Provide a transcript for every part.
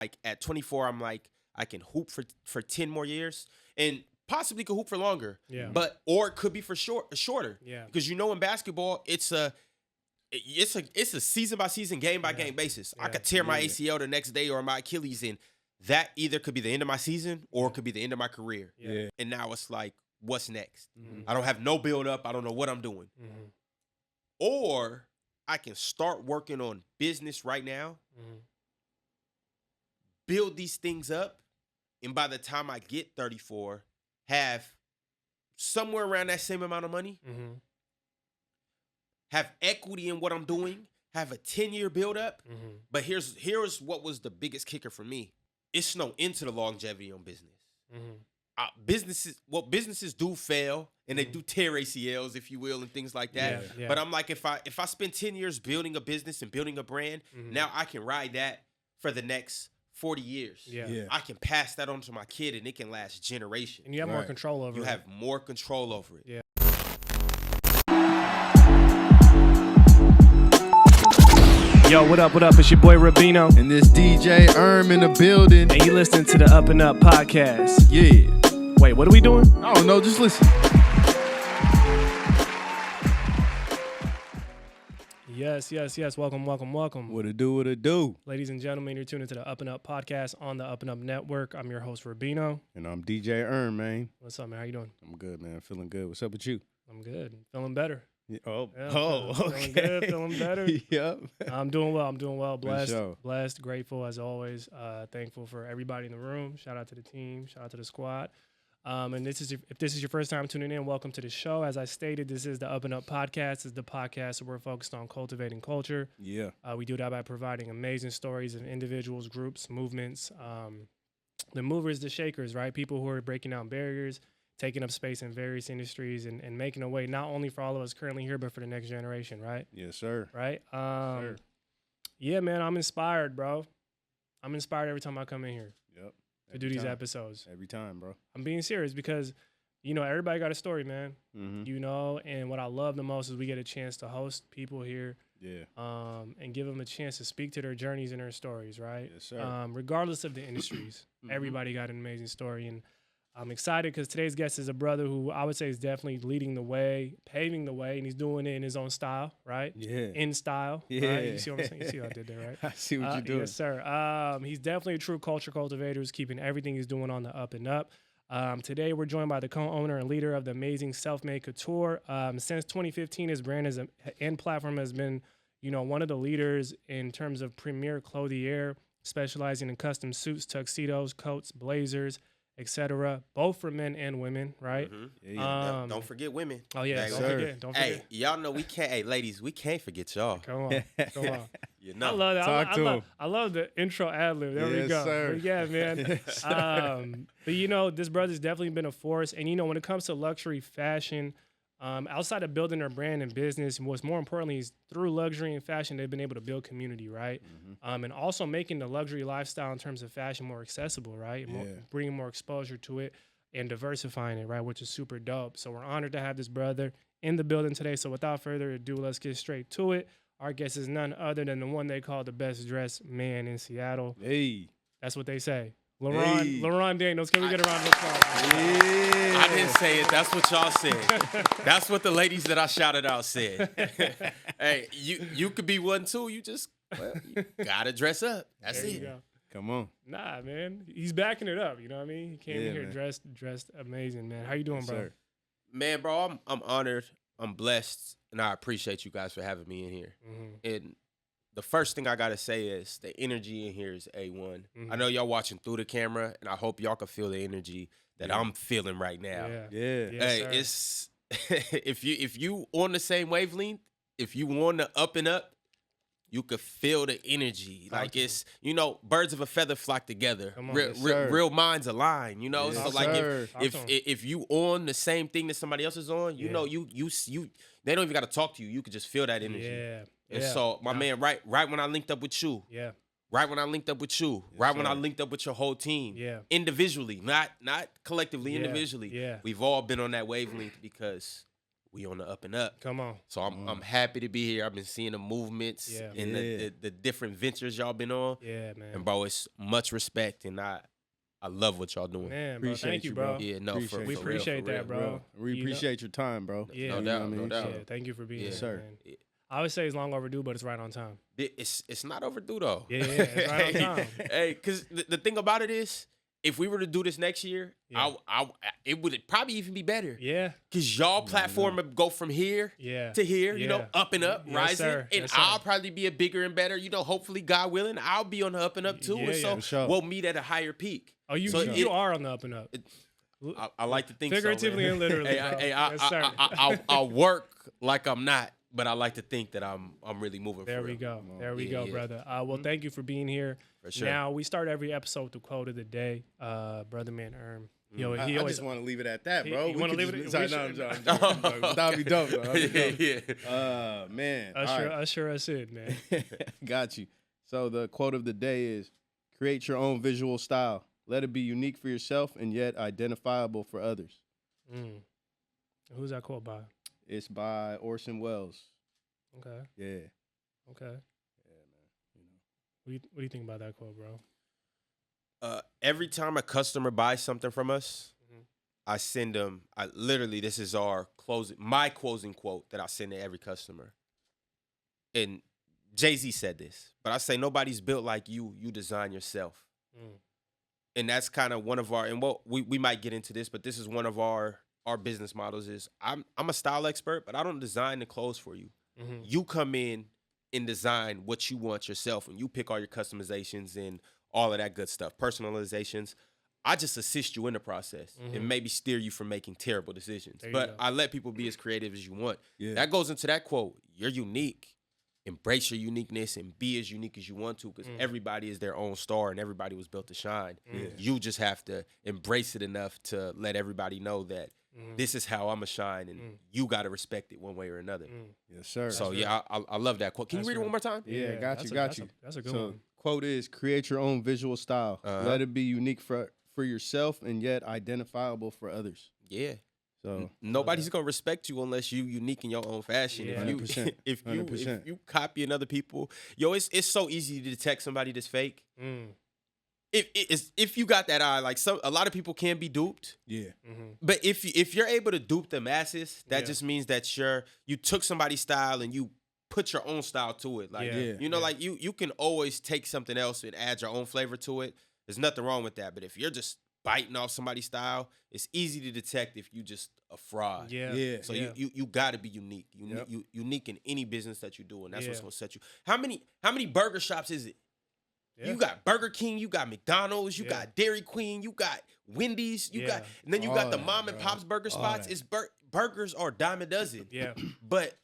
like at 24, I'm like, I can hoop for 10 more years and possibly could hoop for longer. Yeah. Or it could be for shorter. Yeah. Because in basketball, it's a season by season, game by game basis. I could tear my ACL the next day or my Achilles, and that either could be the end of my season or it could be the end of my career. Yeah. And now it's like, what's next? Mm-hmm. I don't have no build up. I don't know what I'm doing. Mm-hmm. Or I can start working on business right now, build these things up, and by the time I get 34, have somewhere around that same amount of money, have equity in what I'm doing, have a 10-year build up. But here's what was the biggest kicker for me. It's no end to the longevity on business. Businesses do fail and they do tear ACLs, if you will, and things like that. Yeah. But I'm like, if I spend 10 years building a business and building a brand, now I can ride that for the next 40 years. Yeah. I can pass that on to my kid and it can last generations. And you have more control over it. You have more control over it. Yeah. Yo, what up? It's your boy Rabino. And this DJ in the building. And you listening to the UpNUp Podcast. Yeah. Wait, what are we doing? I don't know, just listen. Yes. Welcome. What it do? Ladies and gentlemen, you're tuned into the UpNUp Podcast on the UpNUp Network. I'm your host, Rabino. And I'm DJ man. What's up, man? How you doing? I'm good, man. Feeling good. What's up with you? I'm good. Feeling better. Yeah. Feeling Okay. good, feeling better. Yep. I'm doing well. Blessed, sure. blessed, grateful as always. Thankful for everybody in the room. Shout out to the team. Shout out to the squad. And if this is your first time tuning in, welcome to the show. As I stated, this is the UpNUp Podcast. This is the podcast where we're focused on cultivating culture. Yeah. We do that by providing amazing stories of individuals, groups, movements, the movers, the shakers, right? People who are breaking down barriers, taking up space in various industries, and making a way not only for all of us currently here, but for the next generation, right? Yes, sir. Right? Sure. Yeah, man, I'm inspired, bro. I'm inspired every time I come in here. Yep. To do these episodes. Every time, bro. I'm being serious because, everybody got a story, man. Mm-hmm. And what I love the most is we get a chance to host people here. Yeah. And give them a chance to speak to their journeys and their stories, right? Yes, sir. Regardless of the industries, everybody got an amazing story. And I'm excited because today's guest is a brother who I would say is definitely leading the way, paving the way, and he's doing it in his own style, right? Yeah. In style. Yeah. Right? You see what I'm saying? You see what I did there, right? I see what you're doing. Yes, sir. He's definitely a true culture cultivator who's keeping everything he's doing on the up and up. Today, we're joined by the co-owner and leader of the amazing Self-Made Couture. Since 2015, his brand and platform has been, one of the leaders in terms of premier clothier, specializing in custom suits, tuxedos, coats, blazers, etc., both for men and women, right? Yeah. Don't forget women. Oh yeah, Dang, don't forget. Hey, y'all know we can't. Hey, ladies, we can't forget y'all. Come on. I love that. I love the intro ad lib. There we go. Sir. But yeah, man. But this brother's definitely been a force. And when it comes to luxury fashion, outside of building their brand and business, and what's more importantly is through luxury and fashion, they've been able to build community, right? And also making the luxury lifestyle in terms of fashion more accessible, right? Bringing more exposure to it and diversifying it, right? Which is super dope. So we're honored to have this brother in the building today. So without further ado, let's get straight to it. Our guest is none other than the one they call the best dressed man in Seattle. Hey. That's what they say. Laron Daniels. Can we get a round of applause? Yeah. I didn't say it. That's what y'all said. That's what the ladies that I shouted out said. Hey, you could be one too. You gotta dress up. That's it. Go. Come on. Nah, man. He's backing it up. You know what I mean? He came in here dressed amazing, man. How you doing, bro? Sir. Man, bro, I'm honored. I'm blessed, and I appreciate you guys for having me in here. And the first thing I gotta say is the energy in here is A1. I know y'all watching through the camera, and I hope y'all can feel the energy that I'm feeling right now. Yeah. Yes, Hey, sir. it's if you on the same wavelength, if you want the up and up, you could feel the energy. Like it's, birds of a feather flock together. Come on. Real minds align, Yes, so like sir. if you on the same thing that somebody else is on, you know, you they don't even got to talk to you. You could just feel that energy. Yeah. And so my man, right when I linked up with you. Yeah. Right when I linked up with you, when I linked up with your whole team, individually, not collectively, individually, Yeah. we've all been on that wavelength because we on the up and up. Come on. So I'm happy to be here. I've been seeing the movements and the different ventures y'all been on. Yeah, man. And bro, it's much respect, and I love what y'all doing. Man, bro, thank you, bro. Yeah, no, we appreciate that, bro. We appreciate your time, bro. Yeah, no doubt, no doubt. Yeah, thank you for being here, sir. Man. I always say it's long overdue, but it's right on time. It's not overdue though. Yeah, it's right on time. Hey, because the thing about it is, if we were to do this next year, it would probably even be better. Yeah. Because y'all platform would go from here to here, you know, up and up, rising. Sir. And I'll probably be a bigger and better, you know, hopefully, God willing, I'll be on the up and up too. And so we'll meet at a higher peak. Oh, you are on the up and up. I like to think figuratively so, and literally. I work like I'm not, but I like to think that I'm really moving There forward. we go. There we go, brother. Well, thank you for being here. For sure. Now, we start every episode with the quote of the day. Brother man Erm. He I always just want to leave it at that, bro. You want to leave it? Sorry, no, I'm joking. That'd be dope, though. Yeah. Man. Usher us in, man. Got you. So the quote of the day is, create your own visual style. Let it be unique for yourself and yet identifiable for others. Who's that quote by? It's by Orson Welles. Okay. Yeah. Okay. Yeah, man. What do you think about that quote, bro? Every time a customer buys something from us, I send them. This is my closing quote that I send to every customer. And Jay-Z said this, but I say nobody's built like you. You design yourself. And that's kind of one of our. And we might get into this, but this is one of our business models. Is I'm a style expert, but I don't design the clothes for you. You come in and design what you want yourself, and you pick all your customizations and all of that good stuff, personalizations. I just assist you in the process and maybe steer you from making terrible decisions. But I let people be as creative as you want. Yeah. That goes into that quote. You're unique. Embrace your uniqueness and be as unique as you want to, because everybody is their own star and everybody was built to shine. You just have to embrace it enough to let everybody know that this is how I'm going to shine, and you got to respect it one way or another. Yes, sir. So, I love that quote. Can you read it one more time? Yeah, got you. That's a good one. Quote is, create your own visual style. Let it be unique for yourself and yet identifiable for others. Yeah. So nobody's gonna respect you unless you unique in your own fashion. Yeah. 100%. If you copying other people, it's so easy to detect somebody that's fake. If you got that eye, like a lot of people can be duped. Yeah. But if you're able to dupe the masses, that just means that you took somebody's style and you put your own style to it. Like like you can always take something else and add your own flavor to it. There's nothing wrong with that. But if you're just biting off somebody's style, it's easy to detect if you just a fraud. Yeah. So you got to be unique. Unique in any business that you do, and that's what's gonna set you. How many burger shops is it? Yeah. You got Burger King, you got McDonald's, you got Dairy Queen, you got Wendy's, and then you got the mom and pops burger spots. It's burgers are a dime a dozen. Yeah. But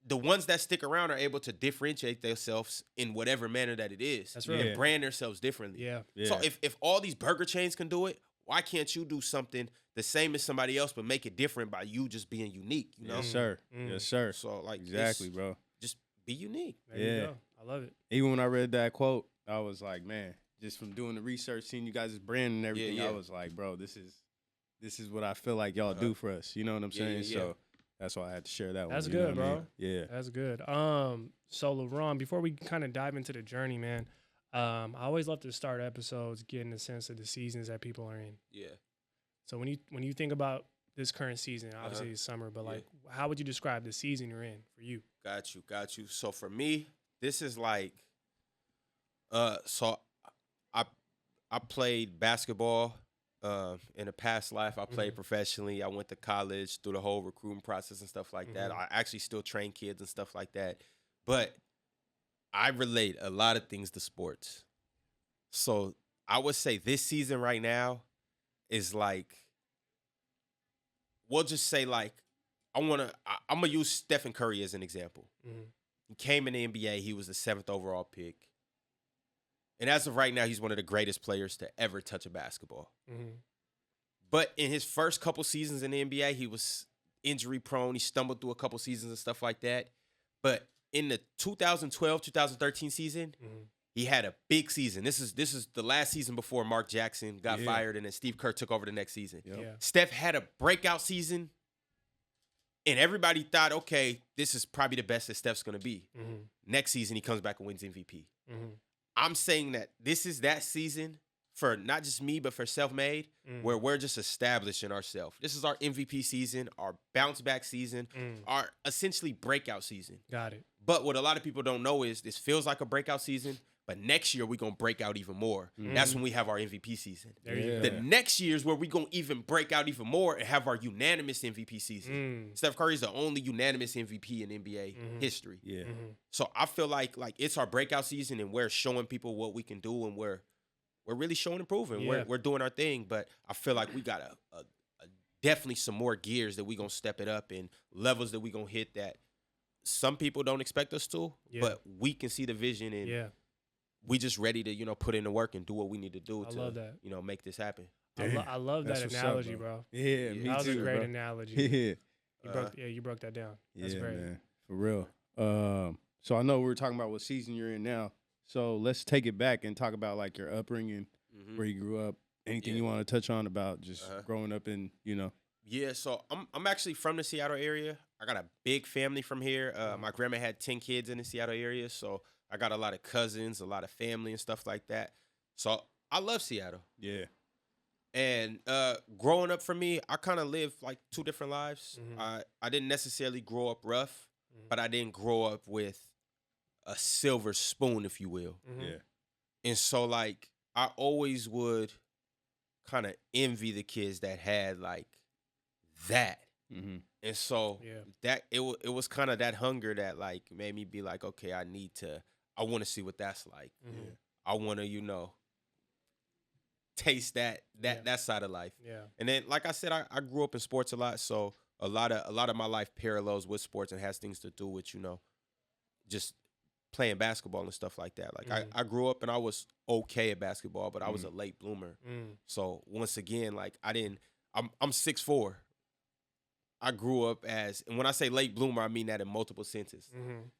the ones that stick around are able to differentiate themselves in whatever manner that it is. That's right. And brand themselves differently. Yeah. So if all these burger chains can do it, why can't you do something the same as somebody else but make it different by you just being unique? You know? Yes, sir. Yes, sir. So exactly, bro. Just be unique. There you go. I love it. Even when I read that quote, I was like, man, just from doing the research, seeing you guys' brand and everything, I was like, bro, this is what I feel like y'all do for us. You know what I'm saying? So that's why I had to share that one. That's good, bro. Yeah. That's good. So LaRon, before we kind of dive into the journey, man, I always love to start episodes getting a sense of the seasons that people are in. Yeah. So when you think about this current season, obviously it's summer, but like, how would you describe the season you're in for you? Got you. So for me, this is like, so I played basketball. In a past life, I played professionally. I went to college through the whole recruiting process and stuff like that. I actually still train kids and stuff like that. But I relate a lot of things to sports. So I would say this season right now is like, we'll just say like, I'm going to use Stephen Curry as an example. He came in the NBA. He was the 7th overall pick. And as of right now, he's one of the greatest players to ever touch a basketball. But in his first couple seasons in the NBA, he was injury prone. He stumbled through a couple seasons and stuff like that. But in the 2012-2013 season, he had a big season. This is the last season before Mark Jackson got fired and then Steve Kerr took over the next season. Steph had a breakout season. And everybody thought, okay, this is probably the best that Steph's going to be. Next season, he comes back and wins MVP. I'm saying that this is that season for not just me, but for Self-Made, where we're just establishing ourselves. This is our MVP season, our bounce back season, our essentially breakout season. Got it. But what a lot of people don't know is this feels like a breakout season, but next year we're going to break out even more. That's when we have our MVP season. The next year is where we're going to even break out even more and have our unanimous MVP season. Steph Curry is the only unanimous MVP in NBA history. So I feel like it's our breakout season, and we're showing people what we can do, and we're really showing and proving. We're doing our thing, but I feel like we got a definitely some more gears that we're going to step it up, and levels that we're going to hit that some people don't expect us to, but we can see the vision, and we just ready to, put in the work and do what we need to do love that. Make this happen. I love that analogy, bro. Yeah, me that was too, a great bro. analogy. You broke that down. That's great. Man, for real. So I know we're talking about what season you're in now. So let's take it back and talk about like your upbringing, where you grew up. Anything you want to touch on about just growing up in, Yeah, so I'm actually from the Seattle area. I got a big family from here. My grandma had 10 kids in the Seattle area, so I got a lot of cousins, a lot of family and stuff like that. So I love Seattle. Yeah. And growing up for me, I kind of lived like two different lives. I didn't necessarily grow up rough, but I didn't grow up with a silver spoon, if you will. Yeah. And so like I always would kind of envy the kids that had like that. And so that it was kind of that hunger that like made me be like, okay, I want to see what that's like. I want to, taste that side of life. And then, like I said, I grew up in sports a lot, so a lot of my life parallels with sports and has things to do with just playing basketball and stuff like that. Like I grew up and I was okay at basketball, but I was a late bloomer. So once again, like I'm 6'4". I grew up as, and when I say late bloomer, I mean that in multiple senses.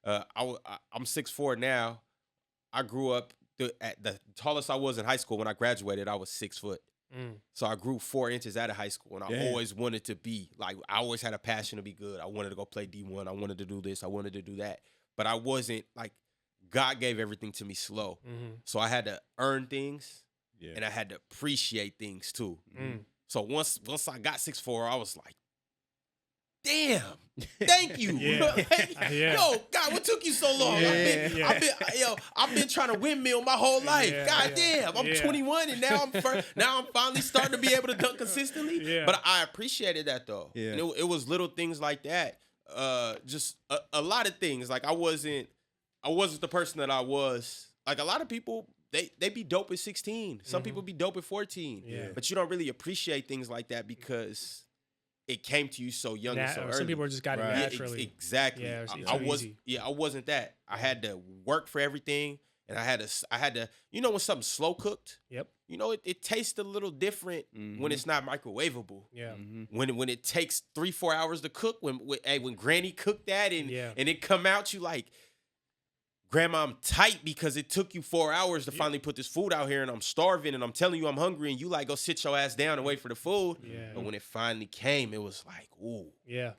I'm 6'4" now. I grew up at the tallest I was in high school. When I graduated, I was 6 foot. So I grew 4 inches out of high school, and I always wanted to be like, I always had a passion to be good. I wanted to go play D1. I wanted to do this. I wanted to do that. But I wasn't like, God gave everything to me slow. So I had to earn things, and I had to appreciate things too. So once I got 6'4", I was like, damn, thank you. Yo, God, what took you so long? I've been trying to windmill my whole life. God damn, I'm 21 and now I'm finally starting to be able to dunk consistently. But I appreciated that though. And it was little things like that. Just a lot of things. Like I wasn't the person that I was. Like a lot of people, they be dope at 16. Some people be dope at 14. But you don't really appreciate things like that because it came to you so young and so early. Some people just got it naturally. Exactly. Yeah, I wasn't that. I had to work for everything, and I had to. When something's slow cooked. Yep. It tastes a little different when it's not microwavable. Yeah. When it takes 3-4 hours to cook. When Granny cooked that and it come out, you like, Grandma, I'm tight because it took you 4 hours to finally put this food out here, and I'm starving, and I'm telling you I'm hungry, and you like go sit your ass down and wait for the food. But when it finally came, it was like, ooh. Yeah.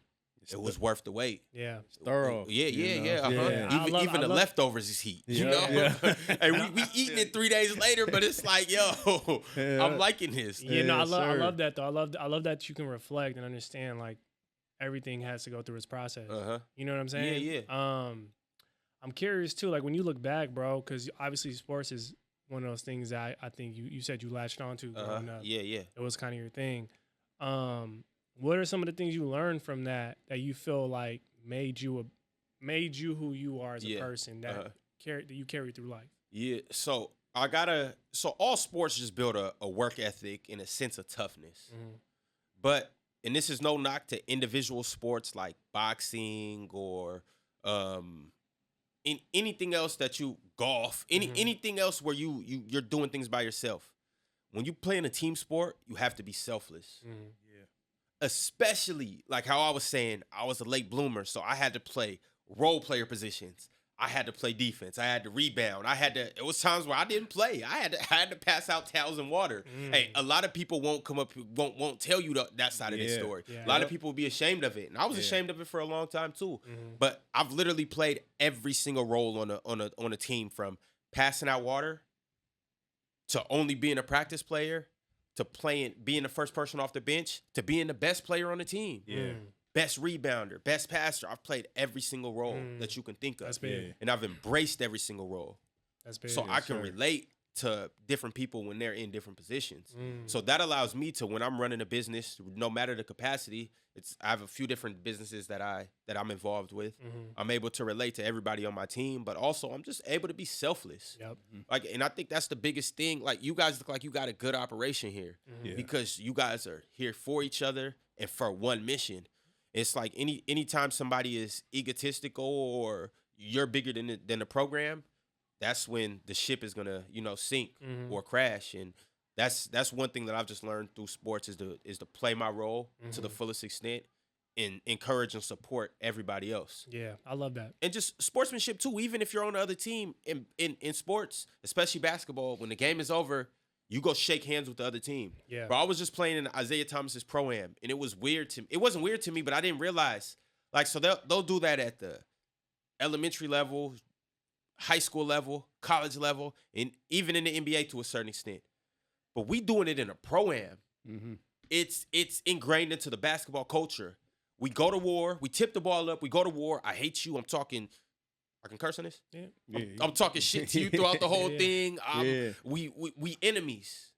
It was worth the wait. Yeah. It's thorough. Even the leftovers is heat. And we eating it 3 days later, but it's like, yo, I'm liking this. I love that though. I love that you can reflect and understand like everything has to go through its process. You know what I'm saying? Yeah. I'm curious too, like when you look back, bro, because obviously sports is one of those things that I think you said you latched onto growing up. Yeah. It was kind of your thing. What are some of the things you learned from that you feel like made you who you are as a person that you carry through life? Yeah. So all sports just build a work ethic and a sense of toughness. But, and this is no knock to individual sports like boxing or in anything else that you golf, anything else where you're doing things by yourself. When you play in a team sport, you have to be selfless. Especially like how I was saying, I was a late bloomer, so I had to play role player positions. I had to play defense. I had to rebound. It was times where I didn't play. I had to pass out towels and water. Hey, a lot of people won't tell you that side of this story. Yeah. A lot of people will be ashamed of it. And I was ashamed of it for a long time too. But I've literally played every single role on a team, from passing out water to only being a practice player to being the first person off the bench to being the best player on the team. Yeah. Best rebounder, best passer. I've played every single role that you can think of. That's big. And I've embraced every single role. That's big. So I can relate to different people when they're in different positions. So that allows me to, when I'm running a business, no matter the capacity, I have a few different businesses that I'm involved with. I'm able to relate to everybody on my team, but also I'm just able to be selfless. Yep. And I think that's the biggest thing. Like, you guys look like you got a good operation here because you guys are here for each other and for one mission. It's like anytime somebody is egotistical or you're bigger than the program, that's when the ship is gonna sink or crash. And that's one thing that I've just learned through sports is to play my role to the fullest extent and encourage and support everybody else. Yeah, I love that. And just sportsmanship too. Even if you're on the other team in sports, especially basketball, when the game is over, you go shake hands with the other team. Yeah. Bro, I was just playing in Isaiah Thomas's Pro-Am, and it was weird to me. It wasn't weird to me, but I didn't realize. Like, so they'll do that at the elementary level, high school level, college level, and even in the NBA to a certain extent. But we doing it in a Pro-Am. It's ingrained into the basketball culture. We go to war. We tip the ball up. We go to war. I hate you. I'm talking... I can curse on this? Yeah. I'm talking shit to you throughout the whole thing. We enemies.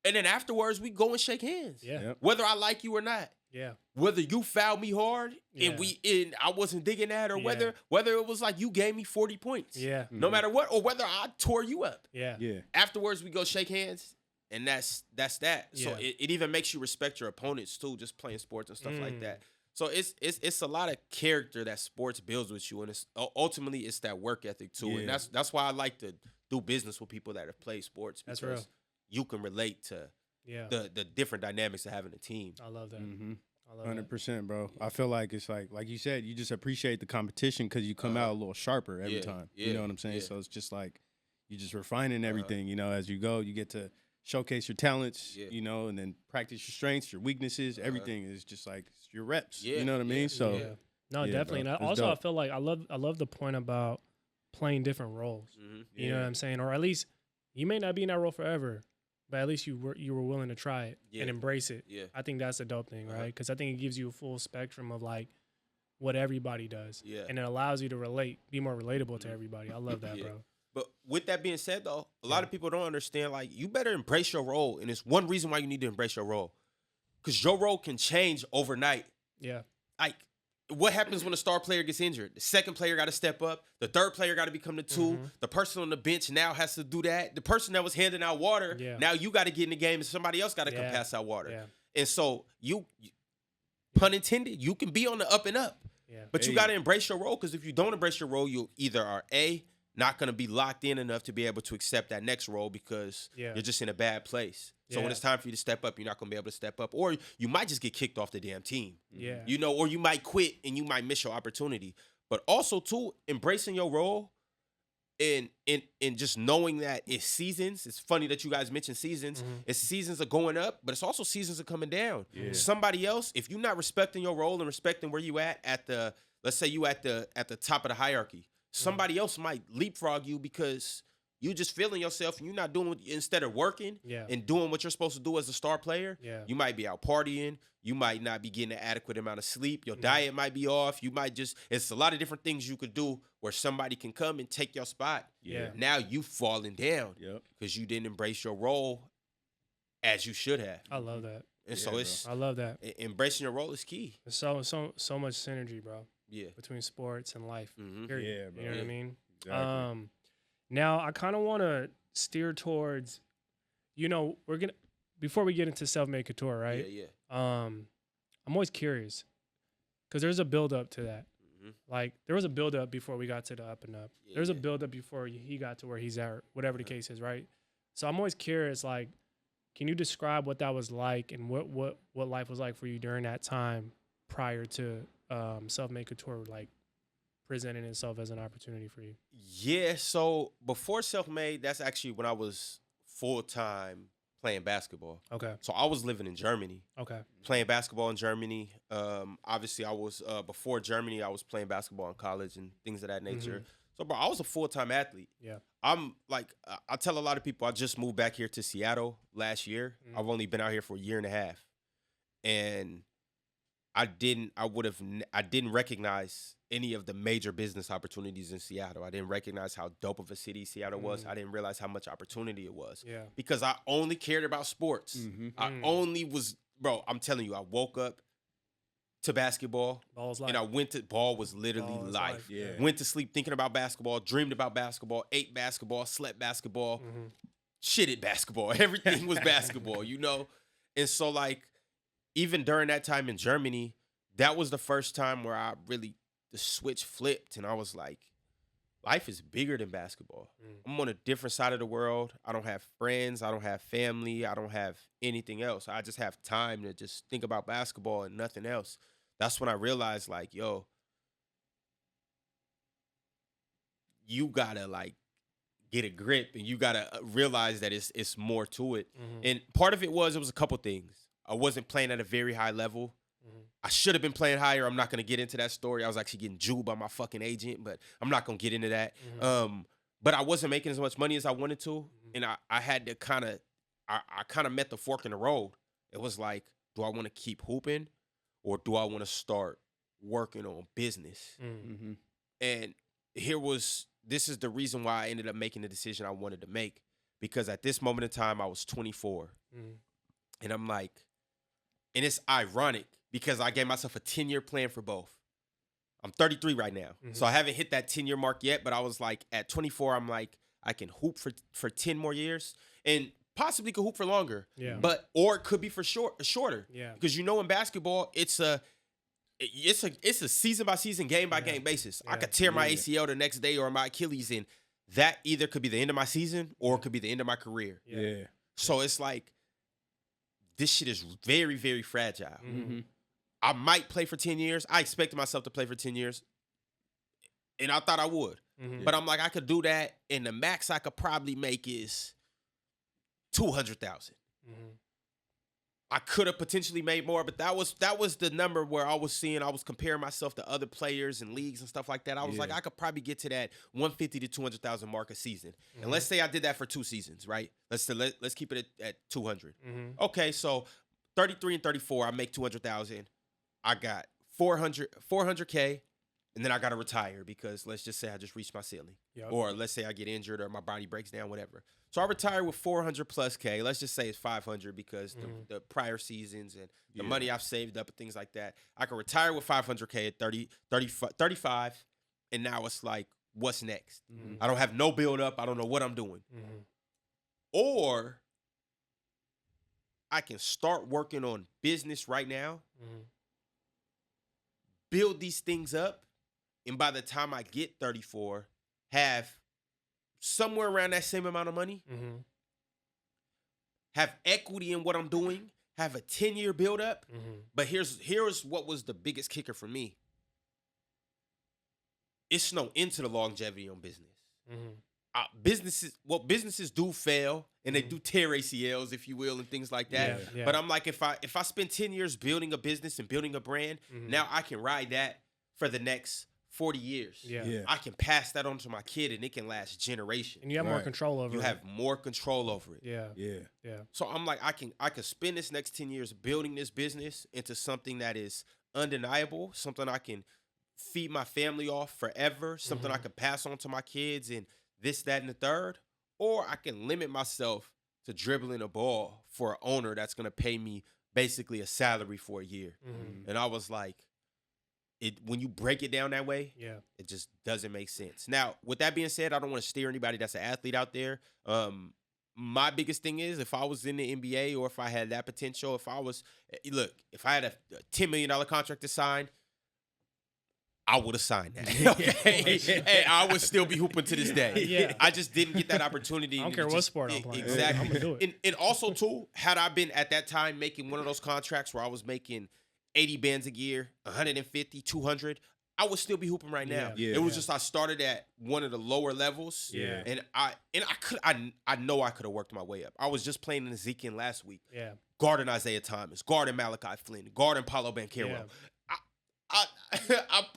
And then afterwards, we go and shake hands. Yeah. Yep. Whether I like you or not. Yeah. Whether you fouled me hard and I wasn't digging that, or whether it was like you gave me 40 points. Yeah. No matter what, or whether I tore you up. Yeah. Yeah. Afterwards, we go shake hands, and that's that. Yeah. So it even makes you respect your opponents too, just playing sports and stuff like that. So it's a lot of character that sports builds with you, and ultimately it's that work ethic too, and that's why I like to do business with people that have played sports, because you can relate to the different dynamics of having a team. I love that. I love 100%, bro. I feel like it's like you said, you just appreciate the competition because you come out a little sharper every time. You know what I'm saying? Yeah. So it's just like you're just refining everything. As you go, you get to showcase your talents, and then practice your strengths, your weaknesses. Everything is just like your reps. You know what I mean? So, no, definitely. Bro, and I feel like I love the point about playing different roles. You know what I'm saying? Or at least you may not be in that role forever, but at least you were willing to try it and embrace it. Yeah. I think that's a dope thing, right? Because I think it gives you a full spectrum of like what everybody does. Yeah. And it allows you to be more relatable to everybody. I love that, bro. But with that being said, though, a lot of people don't understand, like, you better embrace your role. And it's one reason why you need to embrace your role. Because your role can change overnight. Yeah. Like, what happens when a star player gets injured? The second player got to step up. The third player got to become the two. The person on the bench now has to do that. The person that was handing out water, now you got to get in the game and somebody else got to come pass out water. Yeah. And so you, pun intended, you can be on the up and up. Yeah. But you got to embrace your role, because if you don't embrace your role, you either are not going to be locked in enough to be able to accept that next role because you're just in a bad place. So when it's time for you to step up, you're not going to be able to step up. Or you might just get kicked off the damn team. Yeah. Or you might quit and you might miss your opportunity. But also, too, embracing your role and just knowing that it's seasons. It's funny that you guys mentioned seasons. It's seasons are going up, but it's also seasons are coming down. Yeah. Somebody else, if you're not respecting your role and respecting where you at the, let's say you at the top of the hierarchy, somebody else might leapfrog you because you just feeling yourself and you're not doing instead of working and doing what you're supposed to do as a star player. Yeah. You might be out partying. You might not be getting an adequate amount of sleep. Your diet might be off. You might it's a lot of different things you could do where somebody can come and take your spot. Yeah. Now you falling down because you didn't embrace your role as you should have. I love that. And so I love that. Embracing your role is key. There's so much synergy, bro. Yeah. Between sports and life. Period. Yeah, bro. You know what I mean? Exactly. Now I kind of want to steer towards, before we get into Self-Made Couture, right? Yeah. I'm always curious because there's a build up to that. Like there was a build up before we got to the UpNUp. There's a build up before he got to where he's at, whatever the case is, right? So I'm always curious, like, can you describe what that was like and what life was like for you during that time prior to Self-Made Couture, like presenting itself as an opportunity for you? Yeah, so before Self-Made, that's actually when I was full-time playing basketball. Okay. So I was living in Germany. Okay. Playing basketball in Germany. Obviously, I was before Germany, I was playing basketball in college and things of that nature. So, bro, I was a full-time athlete. Yeah. I'm like, I tell a lot of people I just moved back here to Seattle last year. I've only been out here for a year and a half. And I didn't recognize any of the major business opportunities in Seattle. I didn't recognize how dope of a city Seattle was. I didn't realize how much opportunity it was. Yeah. Because I only cared about sports. I only was, bro, I'm telling you, I woke up to basketball. Ball's life. And I went to, ball was literally Ball is life. life. Yeah. Went to sleep thinking about basketball, dreamed about basketball, ate basketball, slept basketball, shitted basketball. Everything was basketball, you know? And so, like, even during that time in Germany, that was the first time where I really, the switch flipped. And I was like, life is bigger than basketball. I'm on a different side of the world. I don't have friends. I don't have family. I don't have anything else. I just have time to just think about basketball and nothing else. That's when I realized, like, yo, you gotta, like, get a grip and you gotta realize that it's more to it. And part of it was a couple things. I wasn't playing at a very high level. I should have been playing higher. I'm not going to get into that story. I was actually getting jewed by my fucking agent, but I'm not going to get into that. But I wasn't making as much money as I wanted to. And I had to kind of, I kind of met the fork in the road. It was like, do I want to keep hooping or do I want to start working on business? And this is the reason why I ended up making the decision I wanted to make. Because at this moment in time, I was 24. And I'm like, and it's ironic because I gave myself a 10-year plan for both. I'm 33 right now. So I haven't hit that 10-year mark yet, but I was like, at 24, I'm like, I can hoop for 10 more years and possibly could hoop for longer. Yeah. Or it could be for shorter. Yeah. Because in basketball, it's a season by season, game by game basis. I could tear my ACL the next day or my Achilles, and that either could be the end of my season or it could be the end of my career. Yeah. So it's like, this shit is very, very fragile. I might play for 10 years. I expected myself to play for 10 years. And I thought I would. But I'm like, I could do that. And the max I could probably make is $200,000. I could have potentially made more, but that was the number where I was comparing myself to other players and leagues and stuff like that. I was like, I could probably get to that 150 to 200,000 mark a season. And let's say I did that for 2 seasons, right? Let's keep it at 200. Okay, so 33 and 34, I make 200,000. I got 400K, and then I got to retire because let's just say I just reached my ceiling. Or let's say I get injured or my body breaks down, whatever. So I retire with 400 plus K. Let's just say it's 500 because the prior seasons and the money I've saved up and things like that. I can retire with 500K at 35, and now it's like, what's next? I don't have no build up. I don't know what I'm doing. Or I can start working on business right now, build these things up, and by the time I get 34, have somewhere around that same amount of money, have equity in what I'm doing, have a 10-year build up. But here's what was the biggest kicker for me. It's no end to the longevity on business. Businesses do fail and they do tear ACLs, if you will, and things like that. But I'm like, if I spend 10 years building a business and building a brand, now I can ride that for the next 40 years. I can pass that on to my kid and it can last generations. And you have more control over it. You have more control over it. So I'm like, I can spend this next 10 years building this business into something that is undeniable, something I can feed my family off forever, something I can pass on to my kids and this, that, and the third. Or I can limit myself to dribbling a ball for an owner that's going to pay me basically a salary for a year. And I was like, when you break it down that way, it just doesn't make sense. Now, with that being said, I don't want to steer anybody that's an athlete out there. My biggest thing is if I was in the NBA or if I had that potential, if I had a $10 million contract to sign, I would have signed that. Okay, and I would still be hooping to this day. I just didn't get that opportunity. I don't care what sport I'm playing. Exactly. I'm gonna do it. And also too, had I been at that time making one of those contracts where I was making 80 bands a year, 150, 200, I would still be hooping right now. Yeah. It was just I started at one of the lower levels. Yeah. And I know I could have worked my way up. I was just playing in Ezekiel last week. Yeah. Guarding Isaiah Thomas, guarding Malachi Flynn, guarding Paulo Banchero. Yeah.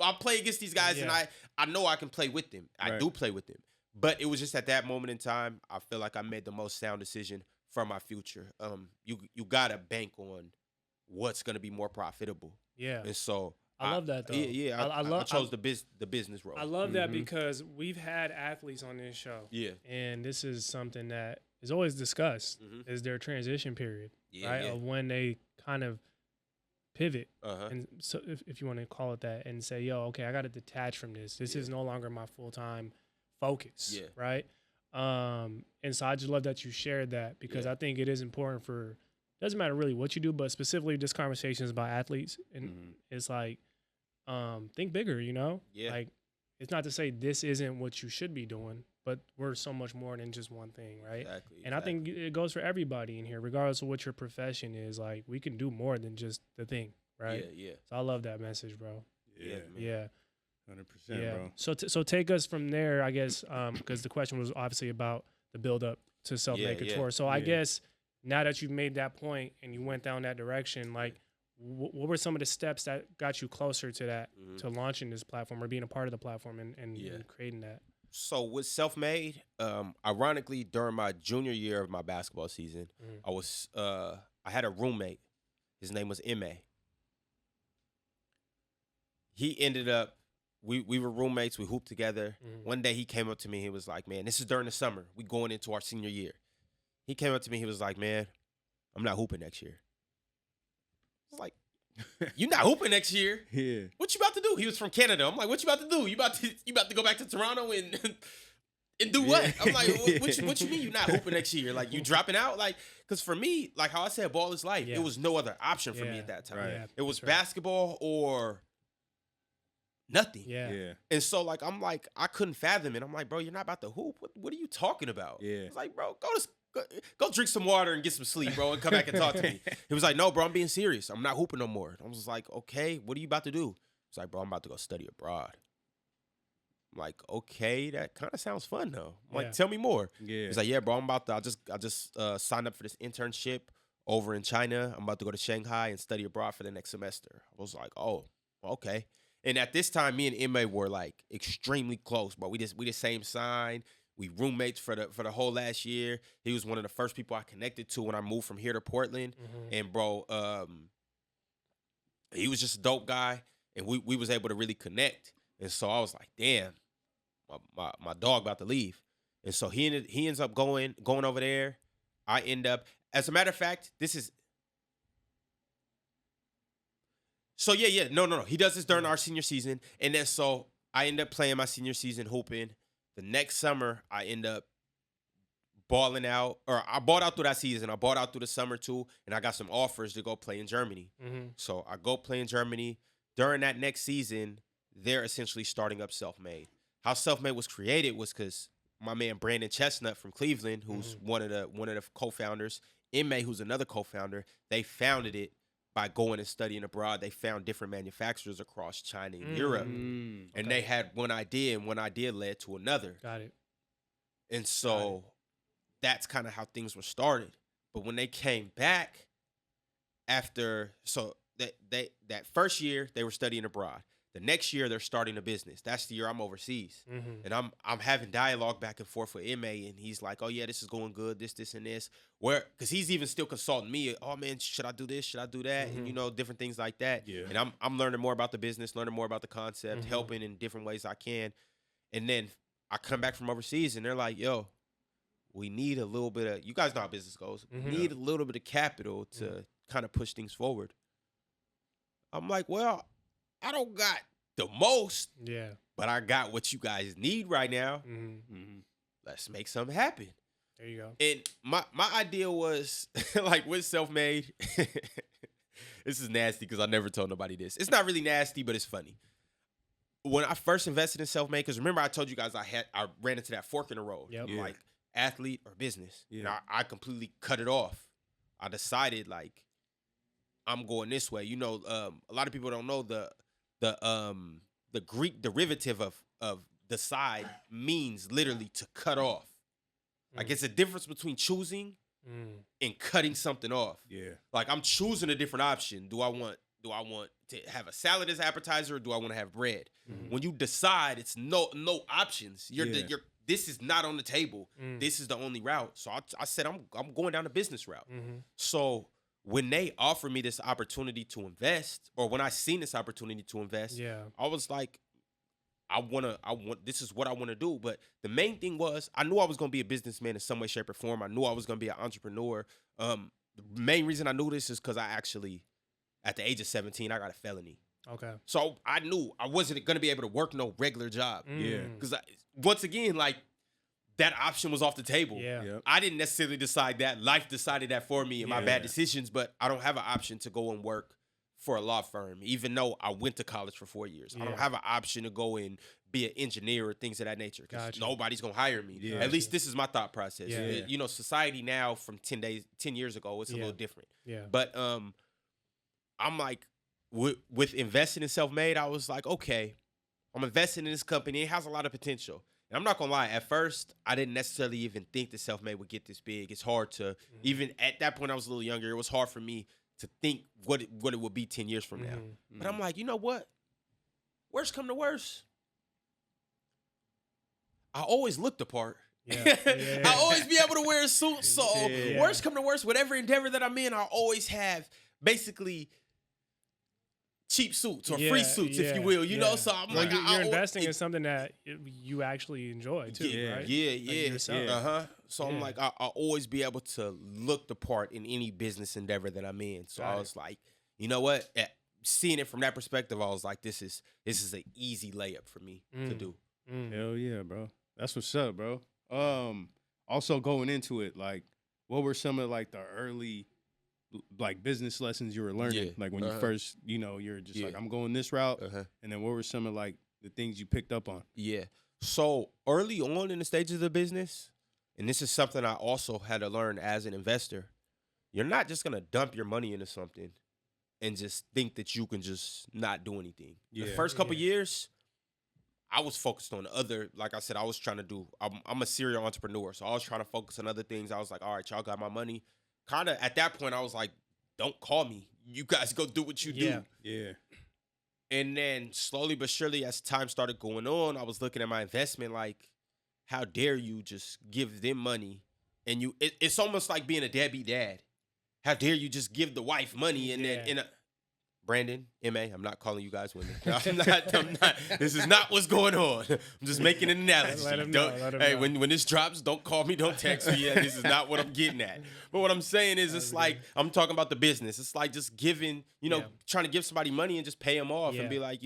I play against these guys, and I know I can play with them. I do play with them. But it was just at that moment in time, I feel like I made the most sound decision for my future. You gotta bank on what's gonna be more profitable. Yeah. And so I love that though. Yeah, I chose the business role. I love that because we've had athletes on this show. Yeah. And this is something that is always discussed is their transition period, right? Of when they kind of pivot. And so if you want to call it that and say, yo, okay, I got to detach from this. This is no longer my full-time focus, right? And so I just love that you shared that because I think it is important for, doesn't matter really what you do, but specifically this conversation is about athletes. And it's like, think bigger, you know? Yeah. Like, it's not to say this isn't what you should be doing, but we're so much more than just one thing, right? Exactly. And I think it goes for everybody in here, regardless of what your profession is. Like, we can do more than just the thing, right? Yeah. So I love that message, bro. Yeah. 100%, bro. So take us from there, I guess, because the question was obviously about the build up to Self-Made Couture. So I guess now that you've made that point and you went down that direction, like, what were some of the steps that got you closer to that, to launching this platform or being a part of the platform and creating that? So with Self-Made, ironically, during my junior year of my basketball season, I had a roommate. His name was M.A. He ended up, we were roommates. We hooped together. One day he came up to me. He was like, man, this is during the summer. We going into our senior year. He came up to me. He was like, man, I'm not hooping next year. I was like, you not hooping next year? Yeah. What you about to do? He was from Canada. I'm like, what you about to do? You about to go back to Toronto and do what? I'm like, what you mean you not hooping next year? Like, you dropping out? Like, because for me, like how I said, ball is life. It was no other option for me at that time. Right. It was basketball or nothing. Yeah. And so, like, I'm like, I couldn't fathom it. I'm like, bro, you're not about to hoop. What are you talking about? Yeah. It's like, bro, go drink some water and get some sleep, bro, and come back and talk to me. He was like, no, bro, I'm being serious. I'm not hooping no more. I was like, okay, what are you about to do? He's like, bro, I'm about to go study abroad. I'm like, okay, that kind of sounds fun though. I'm like, tell me more. Yeah. He's like, yeah, bro, I just signed up for this internship over in China. I'm about to go to Shanghai and study abroad for the next semester. I was like, oh, okay. And at this time, me and Emma were like extremely close, bro. We the same sign. We roommates for the whole last year. He was one of the first people I connected to when I moved from here to Portland. And bro, he was just a dope guy, and we was able to really connect. And so I was like, damn, my dog about to leave. And so he ends up going over there. I end up, as a matter of fact, this is. So no. He does this during our senior season, and then so I end up playing my senior season hooping. The next summer, I end up balling out, or I balled out through that season. I balled out through the summer too, and I got some offers to go play in Germany. So I go play in Germany. During that next season, they're essentially starting up Self-Made. How Self-Made was created was because my man Brandon Chestnut from Cleveland, who's one of the co-founders, M.A., who's another co-founder, they founded it by going and studying abroad. They found different manufacturers across China and Europe. And they had one idea, and one idea led to another. Got it. And so that's kind of how things were started. But when they came back after, so that first year, they were studying abroad. The next year, they're starting a business. That's the year I'm overseas. And I'm having dialogue back and forth with M.A., and he's like, oh, yeah, this is going good, this, and this. Because he's even still consulting me. Oh, man, should I do this? Should I do that? And, you know, different things like that. Yeah. And I'm learning more about the business, learning more about the concept, helping in different ways I can. And then I come back from overseas, and they're like, yo, we need a little bit of, you guys know how business goes. We need a little bit of capital to kind of push things forward. I'm like, well, I don't got the most, but I got what you guys need right now. Let's make something happen. There you go. And my idea was, like, with Self-Made, this is nasty because I never told nobody this. It's not really nasty, but it's funny. When I first invested in Self-Made, because remember I told you guys I ran into that fork in the road. I'm like, athlete or business. And I completely cut it off. I decided, like, I'm going this way. You know, a lot of people don't know the the Greek derivative of decide means literally to cut off. Like it's a difference between choosing and cutting something off. Yeah. Like I'm choosing a different option. Do I want to have a salad as appetizer, or do I want to have bread? When you decide, it's no options. This is not on the table. This is the only route. So I said I'm going down the business route. So when they offered me this opportunity to invest, or when I seen this opportunity to invest, I was like, this is what I want to do. But the main thing was, I knew I was going to be a businessman in some way, shape, or form. I knew I was going to be an entrepreneur. The main reason I knew this is because I actually, at the age of 17, I got a felony. Okay. So I knew I wasn't going to be able to work no regular job. Yeah. Because once again, like, that option was off the table. Yeah. Yep. I didn't necessarily decide that. Life decided that for me and my bad decisions, but I don't have an option to go and work for a law firm, even though I went to college for 4 years. I don't have an option to go and be an engineer or things of that nature, because nobody's going to hire me. Yeah. At least this is my thought process. Yeah. You know, society now from 10 years ago, it's a little different. Yeah. But I'm like, with investing in Self-Made, I was like, okay, I'm investing in this company. It has a lot of potential. And I'm not going to lie, at first, I didn't necessarily even think that Self-Made would get this big. It's hard to, even at that point, I was a little younger, it was hard for me to think what it would be 10 years from now. But I'm like, you know what? Worst come to worst, I always look the part. I always be able to wear a suit. So worst come to worst, whatever endeavor that I'm in, I always have basically cheap suits or free suits, if you will. You know, so I'm like, you're investing in something that you actually enjoy too, right? Yeah. So I'm like, I'll always be able to look the part in any business endeavor that I'm in. So I was like, you know what? Seeing it from that perspective, I was like, this is an easy layup for me to do. Hell yeah, bro. That's what's up, bro. Also going into it, like, what were some of like the early like business lessons you were learning? Like when you first, you're just like, I'm going this route. And then what were some of like the things you picked up on? Yeah. So early on in the stages of the business, and this is something I also had to learn as an investor, you're not just going to dump your money into something and just think that you can just not do anything. The first couple years, I was focused on like I said, I was trying to do, I'm a serial entrepreneur. So I was trying to focus on other things. I was like, all right, y'all got my money. Kind of at that point, I was like, don't call me. You guys go do what you do. Yeah. And then slowly but surely, as time started going on, I was looking at my investment like, how dare you just give them money? And it's almost like being a deadbeat dad. How dare you just give the wife money and then Brandon, M.A., I'm not calling you guys women. I'm not. This is not what's going on. I'm just making an analogy. Let him know. When this drops, don't call me, don't text me. This is not what I'm getting at. But what I'm saying is, it's like, I'm talking about the business. It's like just giving, trying to give somebody money and just pay them off and be like,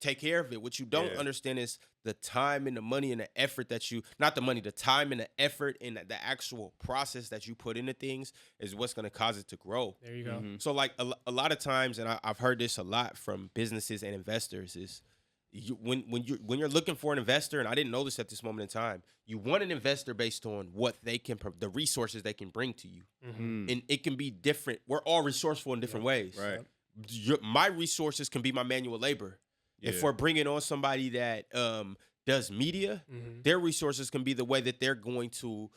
take care of it. What you don't understand is the time and the money and the effort that not the money, the time and the effort and the actual process that you put into things is what's going to cause it to grow. There you go. So like a lot of times, and I've heard this a lot from businesses and investors, is when you're looking for an investor, and I didn't know this at this moment in time, you want an investor based on what they can, the resources they can bring to you. And it can be different. We're all resourceful in different ways. Right. My resources can be my manual labor. If we're bringing on somebody that does media, their resources can be the way that they're going to,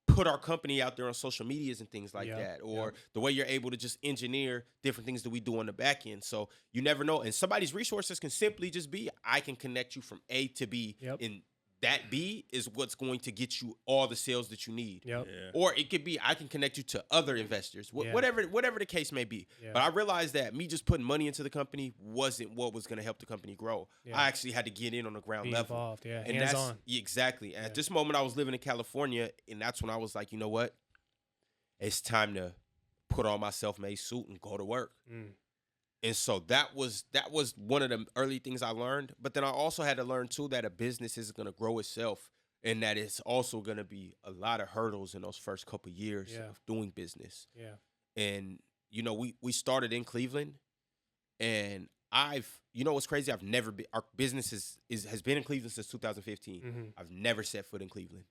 put our company out there on social medias and things like that, or the way you're able to just engineer different things that we do on the back end. So you never know. And somebody's resources can simply just be, I can connect you from A to B, and that B is what's going to get you all the sales that you need. Or it could be, I can connect you to other investors, whatever the case may be. But I realized that me just putting money into the company wasn't what was going to help the company grow. I actually had to get in on the ground level. Involved, and hands on. Exactly. And at this moment, I was living in California, and that's when I was like, you know what? It's time to put on my self-made suit and go to work. And so that was one of the early things I learned. But then I also had to learn, too, that a business isn't going to grow itself, and that it's also going to be a lot of hurdles in those first couple of years of doing business. And, we started in Cleveland, and what's crazy? I've never been, our business has been in Cleveland since 2015. I've never set foot in Cleveland.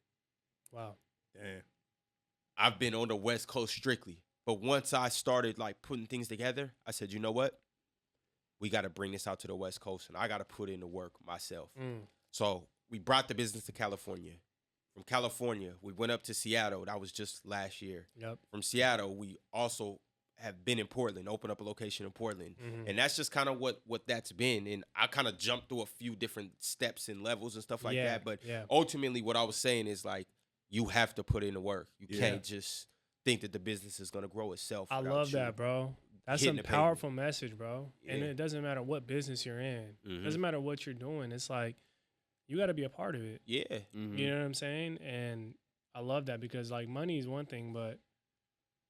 Wow. Damn. I've been on the West Coast strictly. But once I started like putting things together, I said, you know what? we got to bring this out to the West Coast, and I got to put in the work myself. So we brought the business to California. From California, we went up to Seattle. That was just last year. Yep. From Seattle, we also have been in Portland, opened up a location in Portland. And that's just kind of what that's been. And I kind of jumped through a few different steps and levels and stuff like that. But ultimately, what I was saying is, like, you have to put in the work. You can't just think that the business is going to grow itself. I love that, bro. That's a powerful message, bro. And it doesn't matter what business you're in. It doesn't matter what you're doing. It's like, you got to be a part of it. Yeah. You know what I'm saying? And I love that because, like, money is one thing, but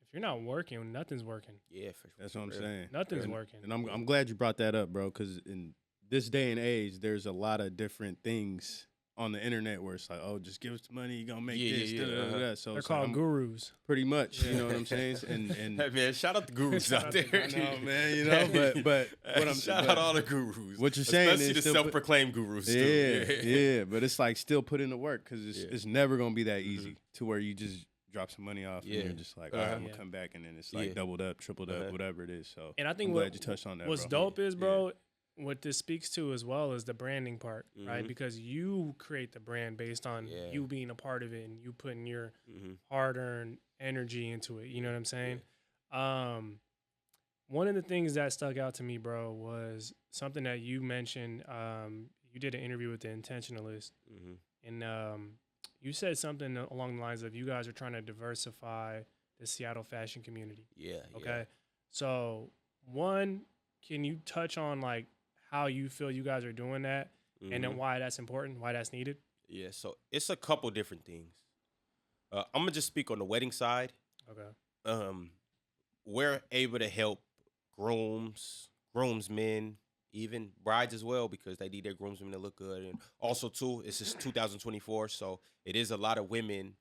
if you're not working, nothing's working. Yeah, for sure. That's what I'm saying. Nothing's working. And I'm glad you brought that up, bro, because in this day and age, there's a lot of different things on the internet where it's like, oh, just give us the money, you're going to make this. So they're called gurus. Pretty much, you know what I'm saying? And hey, man, shout out the gurus out there. I know, man, you know, but what I'm shout out all the gurus. What you're saying especially is the self-proclaimed gurus. Yeah, but it's like still put in the work because it's never going to be that easy to where you just drop some money off and you're just like, all right, I'm going to come back, and then it's like doubled up, tripled up, whatever it is. So and I think I'm glad you touched on that, what's dope is, bro, what this speaks to as well is the branding part, right? Because you create the brand based on you being a part of it and you putting your hard-earned energy into it. You know what I'm saying? One of the things that stuck out to me, bro, was something that you mentioned. You did an interview with The Intentionalist, and you said something along the lines of you guys are trying to diversify the Seattle fashion community. Okay. So, one, can you touch on, like, how you feel you guys are doing that, and then why that's important, why that's needed? Yeah, so it's a couple different things. I'm going to just speak on the wedding side. Okay. We're able to help groomsmen, even brides as well, because they need their groomsmen to look good. And also, too, it's just 2024, so it is a lot of women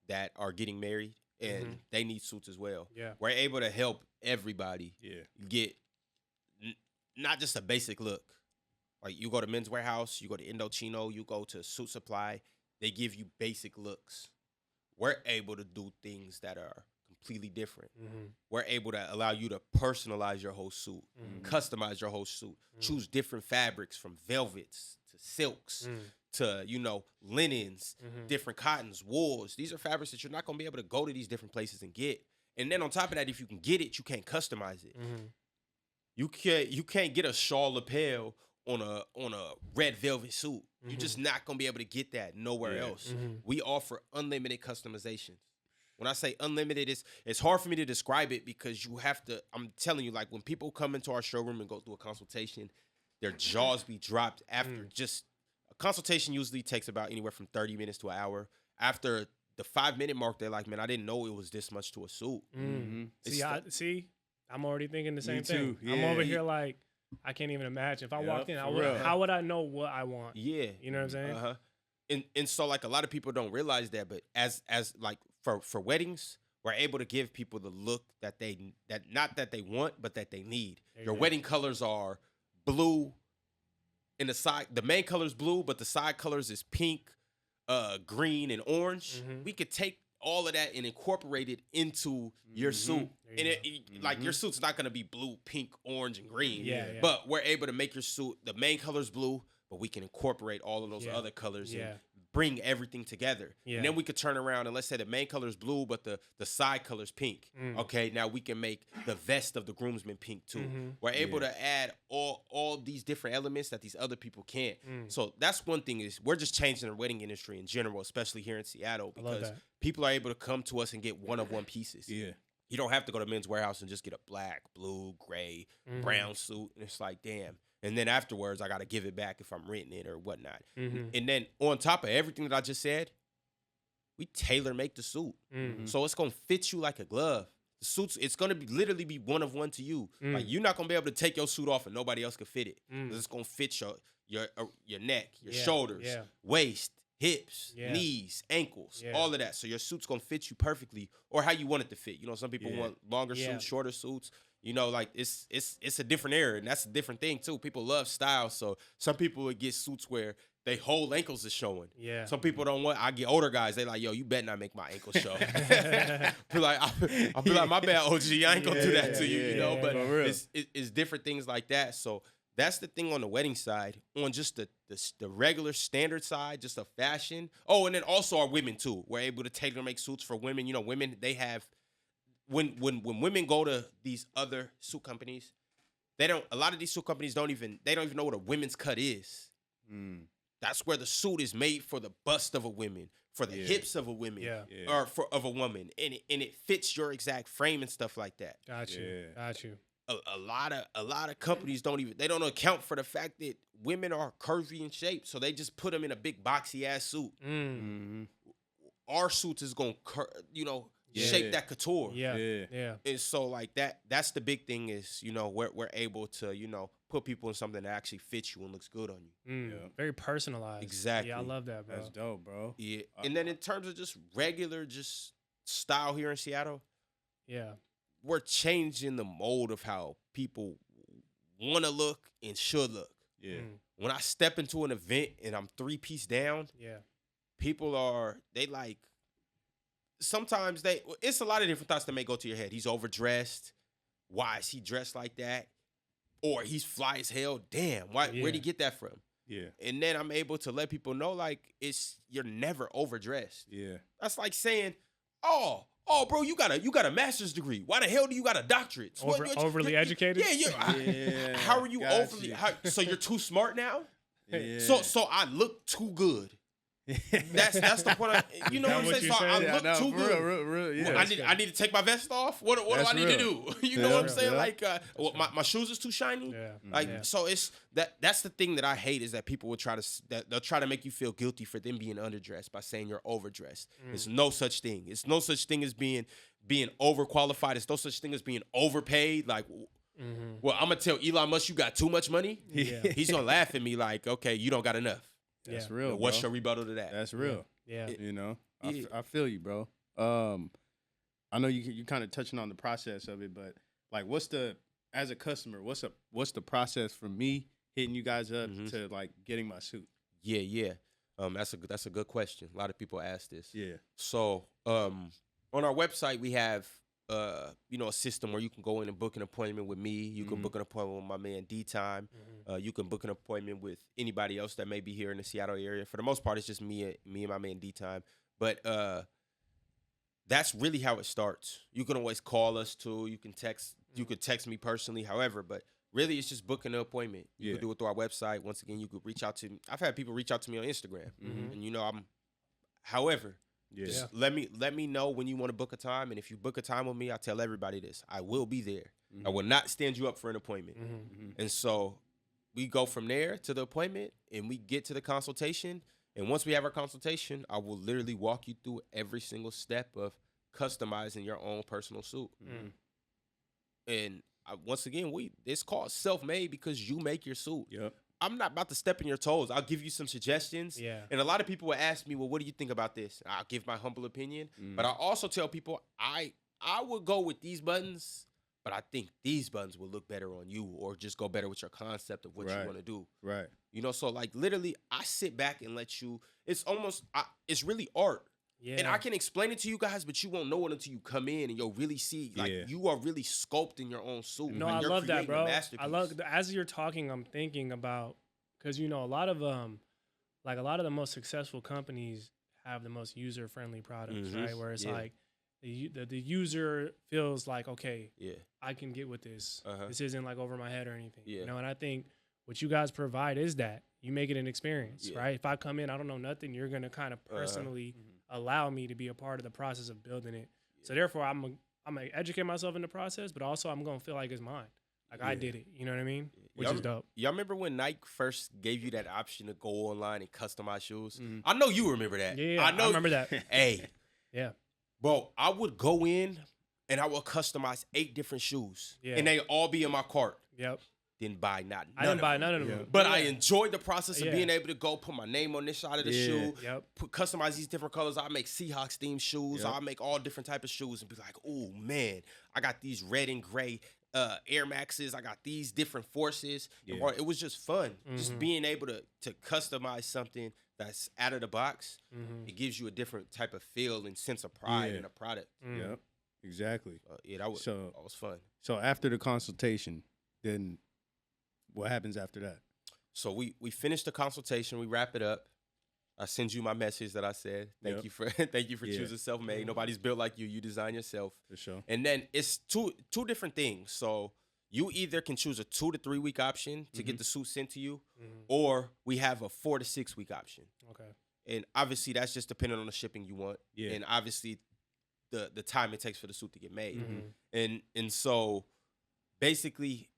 that are getting married, and they need suits as well. Yeah. We're able to help everybody get not just a basic look. Like, you go to Men's Warehouse, you go to Indochino, you go to Suit Supply, they give you basic looks. We're able to do things that are completely different. We're able to allow you to personalize your whole suit, customize your whole suit, choose different fabrics from velvets to silks to, you know, linens, different cottons, wools. These are fabrics that you're not going to be able to go to these different places and get. And then on top of that, if you can get it, you can't customize it. You can't get a shawl lapel on a red velvet suit. You're just not gonna be able to get that nowhere else. We offer unlimited customizations. When I say unlimited, it's hard for me to describe it because you have to. I'm telling you, like, when people come into our showroom and go through a consultation, their jaws be dropped after just a consultation. Usually takes about anywhere from 30 minutes to an hour. After the 5-minute mark, they're like, "Man, I didn't know it was this much to a suit." See, I'm already thinking the same too. thing. I'm over here like, I can't even imagine. If I walked in, how would I know what I want? Yeah. You know what I'm saying? And so, like, a lot of people don't realize that, but as like for weddings, we're able to give people the look that not that they want, but that they need. Your wedding colors are blue in the side. The main color is blue, but the side colors is pink, green, and orange. We could take all of that and incorporate it into your suit. And like, your suit's not going to be blue, pink, orange, and green. But we're able to make your suit, the main color's blue, but we can incorporate all of those other colors and bring everything together. And then we could turn around and let's say the main color is blue, but the side color's pink. Okay, now we can make the vest of the groomsman pink too. We're able to add all these different elements that these other people can't. So that's one thing, is we're just changing the wedding industry in general, especially here in Seattle, because people are able to come to us and get one-of-one pieces. You don't have to go to Men's Warehouse and just get a black, blue, gray, brown suit. And it's like, damn. And then afterwards, I got to give it back if I'm renting it or whatnot. And then on top of everything that I just said, we tailor make the suit. So it's going to fit you like a glove. The suits, it's going to literally be one-of-one to you. Like, you're not going to be able to take your suit off and nobody else can fit it. It's going to fit your neck, your shoulders, waist, hips, knees, ankles, all of that. So your suit's going to fit you perfectly, or how you want it to fit. You know, some people want longer suits, shorter suits. You know, like, it's a different era, and that's a different thing too. People love style, so some people would get suits where they whole ankles is showing. Some people don't want. I get older guys, they like, yo, you better not make my ankles show. I'll be like, my bad, OG, I ain't gonna do that to you, you know. But it's different things like that. So that's the thing on the wedding side. On just the regular standard side, just a fashion. Oh, and then also our women too. We're able to tailor make suits for women. You know, women, they have when women go to these other suit companies, a lot of these suit companies don't even know what a women's cut is. That's where the suit is made for the bust of a woman, for the hips of a woman, or of a woman, and it fits your exact frame and stuff like that. Got you. A lot of companies don't account for the fact that women are curvy in shape, so they just put them in a big boxy ass suit. Our suits is gonna shape that couture. Yeah. And so like that's the big thing is, we're able to, put people in something that actually fits you and looks good on you. Very personalized. Exactly. Yeah, I love that, bro. That's dope, bro. Yeah. And then in terms of just regular style here in Seattle, we're changing the mold of how people want to look and should look. When I step into an event and I'm 3-piece down, people sometimes it's a lot of different thoughts that may go to your head. He's overdressed. Why is he dressed like that? Or he's fly as hell. Damn, where'd he get that from? Yeah. And then I'm able to let people know, like, you're never overdressed. Yeah. That's like saying, oh, bro, you got a master's degree. Why the hell do you got a doctorate? Overly educated? Yeah. How are you overly? So you're too smart now? Yeah. So I look too good. That's the point. You know what I'm saying? So I look too good. Real, I need to take my vest off. What do I need to do? You know what I'm saying? Like, my shoes is too shiny. So it's that's the thing that I hate is that people will they'll try to make you feel guilty for them being underdressed by saying you're overdressed. There's no such thing. It's no such thing as being overqualified. It's no such thing as being overpaid. Like, well, I'm gonna tell Elon Musk you got too much money. He's gonna laugh at me like, okay, you don't got enough. That's real. What's your rebuttal to that? That's real. Yeah. I feel you, bro. I know you kind of touching on the process of it, but like, as a customer, what's the process from me hitting you guys up to like getting my suit? Yeah. That's a good question. A lot of people ask this. Yeah. So, on our website, we have a system where you can go in and book an appointment with me. You can book an appointment with my man D-Time. You can book an appointment with anybody else that may be here in the Seattle area. For the most part, it's just me and my man D-Time. But that's really how it starts. You can always call us too. You can text me personally. However, but really, it's just booking an appointment. You can do it through our website. Once again, you could reach out to me. I've had people reach out to me on Instagram, and however. Yeah. Just let me know when you want to book a time, and if you book a time with me, I tell everybody this: I will be there. I will not stand you up for an appointment. And so we go from there to the appointment, and we get to the consultation. And once we have our consultation, I will literally walk you through every single step of customizing your own personal suit. And once again, it's called self-made because you make your suit. Yep. I'm not about to step in your toes. I'll give you some suggestions. Yeah. And a lot of people will ask me, well, what do you think about this? I'll give my humble opinion. But I also tell people I would go with these buttons, but I think these buttons will look better on you or just go better with your concept of what you want to do. Right. So like literally I sit back and let you, it's really art. Yeah. And I can explain it to you guys, but you won't know it until you come in and you'll really see, like, you are really sculpting your own suit. No, I love that, bro. I love, as you're talking, I'm thinking about, because, a lot of the most successful companies have the most user-friendly products, right? Where it's like, the user feels like, okay, I can get with this. This isn't like over my head or anything. And I think what you guys provide is that. You make it an experience, right? If I come in, I don't know nothing, you're going to kind of personally allow me to be a part of the process of building it. So therefore, I'm going to educate myself in the process, but also I'm going to feel like it's mine. Like I did it. You know what I mean? Which is dope. Y'all remember when Nike first gave you that option to go online and customize shoes? I know you remember that. Yeah, I remember that. Hey. Yeah. Bro, I would go in and I would customize 8 different shoes. Yeah. And they all be in my cart. Yep. Didn't buy none of them. But I enjoyed the process of being able to go put my name on this side of the shoe, customize these different colors. I'll make Seahawks themed shoes. I'll make all different type of shoes and be like, oh man, I got these red and gray Air Maxes. I got these different forces. Yeah. It was just fun. Just being able to customize something that's out of the box. It gives you a different type of feel and sense of pride in a product. Yep, exactly. That was fun. So after the consultation, then what happens after that? So we finish the consultation, we wrap it up. I send you my message that I said. Thank you for choosing Self-Made. Nobody's built like you. You design yourself. For sure. And then it's two different things. So you either can choose a 2 to 3 week option to get the suit sent to you, or we have a 4 to 6 week option. Okay. And obviously that's just depending on the shipping you want. Yeah. And obviously the time it takes for the suit to get made. And so basically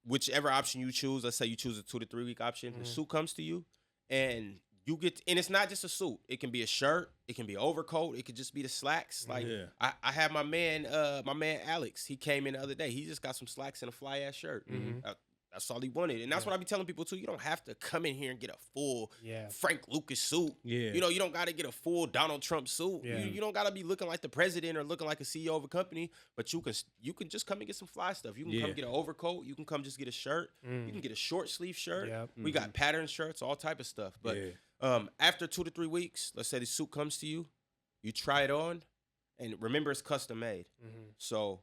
whichever option you choose, let's say you choose a 2 to 3 week option, the suit comes to you and you get, and it's not just a suit. It can be a shirt. It can be an overcoat. It could just be the slacks. Like I had my man Alex. He came in the other day. He just got some slacks and a fly ass shirt. That's all he wanted, and that's what I be telling people too. You don't have to come in here and get a full Frank Lucas suit. You know, you don't got to get a full Donald Trump suit. You don't got to be looking like the president or looking like a CEO of a company. But you can just come and get some fly stuff. You can come get an overcoat. You can come just get a shirt. You can get a short sleeve shirt. We got pattern shirts, all type of stuff. But after 2 to 3 weeks, let's say the suit comes to you, you try it on, and remember it's custom made. So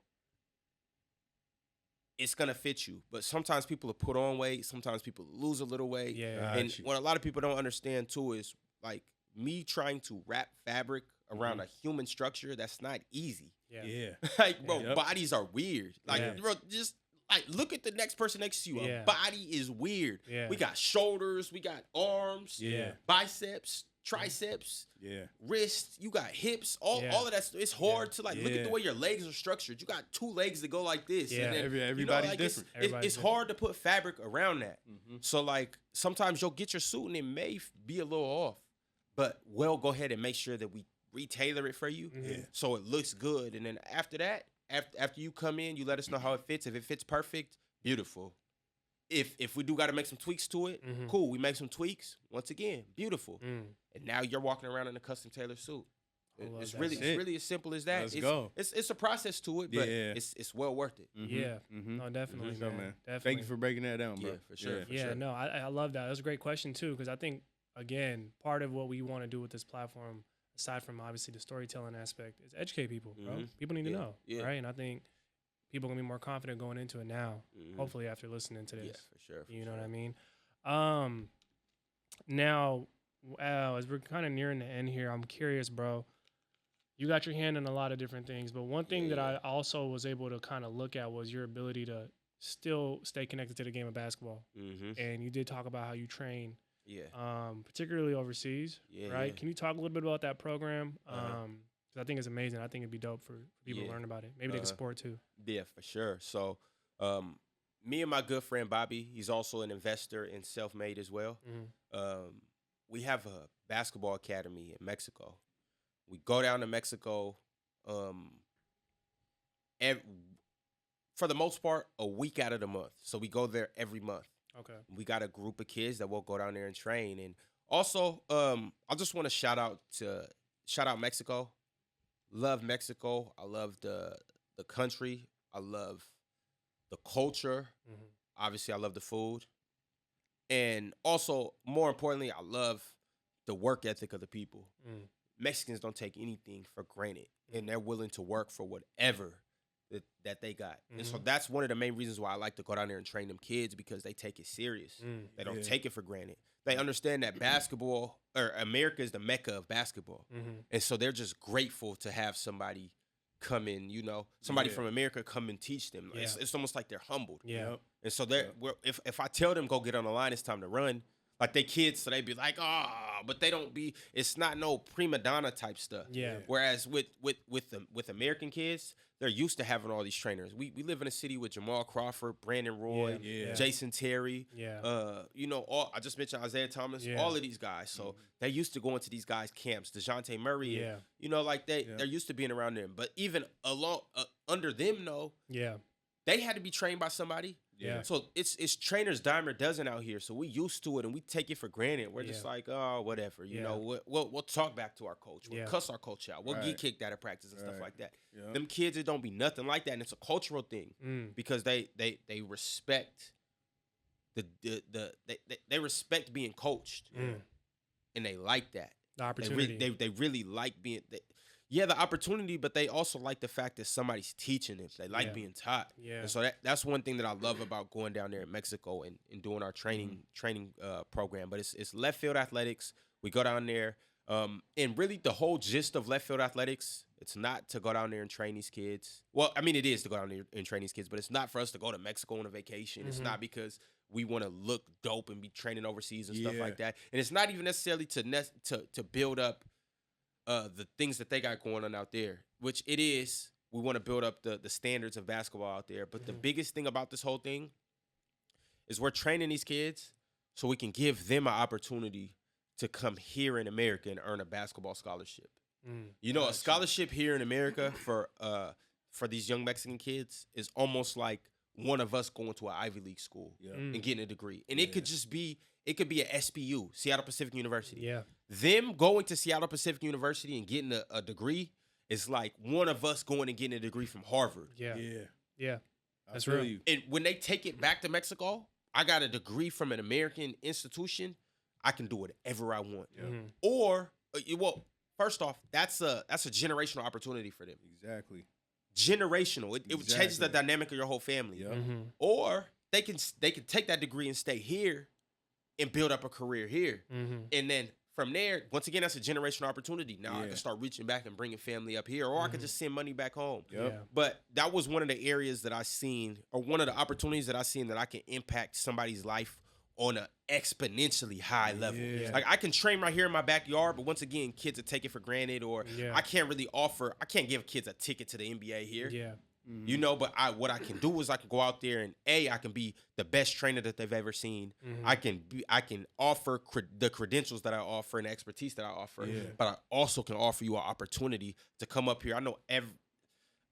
it's going to fit you. But sometimes people will put on weight. Sometimes people lose a little weight. And what a lot of people don't understand, too, is, like, me trying to wrap fabric around a human structure, that's not easy. Like, bro, bodies are weird. Like, bro, just, like, look at the next person next to you. A body is weird. We got shoulders. We got arms. Biceps. Triceps, wrists, you got hips, all of that stuff. It's hard to look at the way your legs are structured. You got 2 legs that go like this. And then, everybody's different. It's hard to put fabric around that. So like sometimes you'll get your suit and it may be a little off, but we'll go ahead and make sure that we retailor it for you so it looks good. And then after that, after you come in, you let us know how it fits. If it fits perfect, beautiful. If we do got to make some tweaks to it, cool. We make some tweaks. Once again, beautiful. And now you're walking around in a custom tailored suit. It's really as simple as that. Let's go. It's a process to it, but it's well worth it. No, definitely, man. Definitely. Thank you for breaking that down, bro. For sure. No, I love that. That's a great question too, because I think again, part of what we want to do with this platform, aside from obviously the storytelling aspect, is educate people, bro. People need to know, right? And I think people are gonna be more confident going into it now. Hopefully, after listening to this, for sure. You know what I mean? Now, as we're kind of nearing the end here, I'm curious, bro. You got your hand in a lot of different things, but one thing that I also was able to kind of look at was your ability to still stay connected to the game of basketball. And you did talk about how you train, particularly overseas, right? Can you talk a little bit about that program? I think it's amazing. I think it'd be dope for people to learn about it. Maybe they can support too. Yeah, for sure. So, me and my good friend Bobby, he's also an investor in Self-Made as well. We have a basketball academy in Mexico. We go down to Mexico for the most part, a week out of the month. So we go there every month. Okay. We got a group of kids that will go down there and train. And also, I just want to shout out Mexico. Love Mexico. I love the country. I love the culture. Obviously, I love the food. And also, more importantly, I love the work ethic of the people. Mexicans don't take anything for granted, and they're willing to work for whatever that they got. And so that's one of the main reasons why I like to go down there and train them kids, because they take it serious. They don't take it for granted. They understand that basketball, or America, is the mecca of basketball. And so they're just grateful to have somebody come in, somebody from America come and teach them. It's almost like they're humbled. And so if I tell them go get on the line, it's time to run. Like they kids, so they be like, but they don't be. It's not no prima donna type stuff. Whereas with American kids, they're used to having all these trainers. We live in a city with Jamal Crawford, Brandon Roy, Jason Terry. I just mentioned Isaiah Thomas. All of these guys. So they used to go into these guys' camps. DeJounte Murray. They're used to being around them. But even under them, they had to be trained by somebody. So it's trainers dime a dozen out here. So we used to it and we take it for granted. We're just like, whatever. We'll talk back to our coach. We'll cuss our coach out. We'll get kicked out of practice and stuff like that. Them kids, it don't be nothing like that, and it's a cultural thing because they respect they respect being coached, and they like that. The opportunity. They really like being. the opportunity, but they also like the fact that somebody's teaching them. They like being taught. Yeah. And so that's one thing that I love about going down there in Mexico and doing our training program. But it's left field athletics. We go down there. And really the whole gist of left field athletics, it's not to go down there and train these kids. Well, I mean, it is to go down there and train these kids, but it's not for us to go to Mexico on a vacation. It's not because we want to look dope and be training overseas and stuff like that. And it's not even necessarily to build up the things that they got going on out there, which it is. We want to build up the standards of basketball out there. But the biggest thing about this whole thing is we're training these kids so we can give them an opportunity to come here in America and earn a basketball scholarship. You know, a scholarship here in America for these young Mexican kids is almost like one of us going to an Ivy League school and getting a degree. And it could just be, it could be an SPU, Seattle Pacific University. Yeah. Them going to Seattle Pacific University and getting a degree is like one of us going and getting a degree from Harvard. Yeah. That's feel real. you. And when they take it back to Mexico, I got a degree from an American institution. I can do whatever I want. Or, well, first off, that's a generational opportunity for them. Exactly. Generational. It changes the dynamic of your whole family. Or they can take that degree and stay here and build up a career here. And then from there, once again, that's a generational opportunity. Now I can start reaching back and bringing family up here, or I could just send money back home. But that was one of the areas that I seen, or one of the opportunities that I seen that I can impact somebody's life on an exponentially high level. Like I can train right here in my backyard, but once again, kids will take it for granted, or I can't give kids a ticket to the NBA here. You know, but what I can do is I can go out there and I can be the best trainer that they've ever seen. I can offer the credentials that I offer and the expertise that I offer, but I also can offer you an opportunity to come up here. I know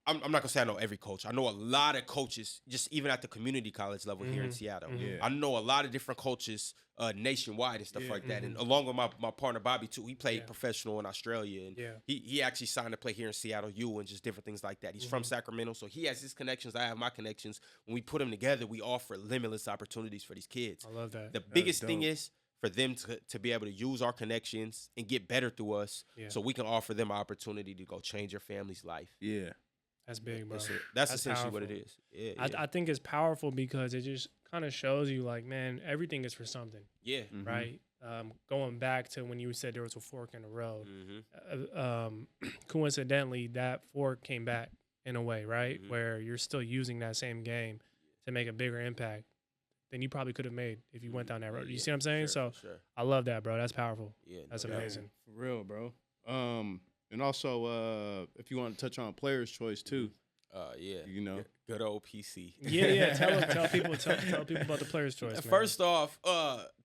I'm not gonna say I know every coach. I know a lot of coaches, just even at the community college level here in Seattle. I know a lot of different coaches nationwide and stuff like that. And along with my partner Bobby too, he played professional in Australia, and he actually signed to play here in Seattle U and just different things like that. He's from Sacramento, so he has his connections. I have my connections. When we put them together, we offer limitless opportunities for these kids. I love that. The biggest thing is for them to be able to use our connections and get better through us, so we can offer them an opportunity to go change your family's life. That's big, bro. That's essentially what it is. I think it's powerful because it just kind of shows you, like, man, everything is for something. Right? Going back to when you said there was a fork in the road, coincidentally, that fork came back in a way, right? Where you're still using that same game to make a bigger impact than you probably could have made if you went down that road. You see what I'm saying? Sure, so I love that, bro. That's powerful. That's amazing. For real, bro. And also, if you want to touch on player's choice too, you know, good old PC. Tell people about the player's choice. Man. First off,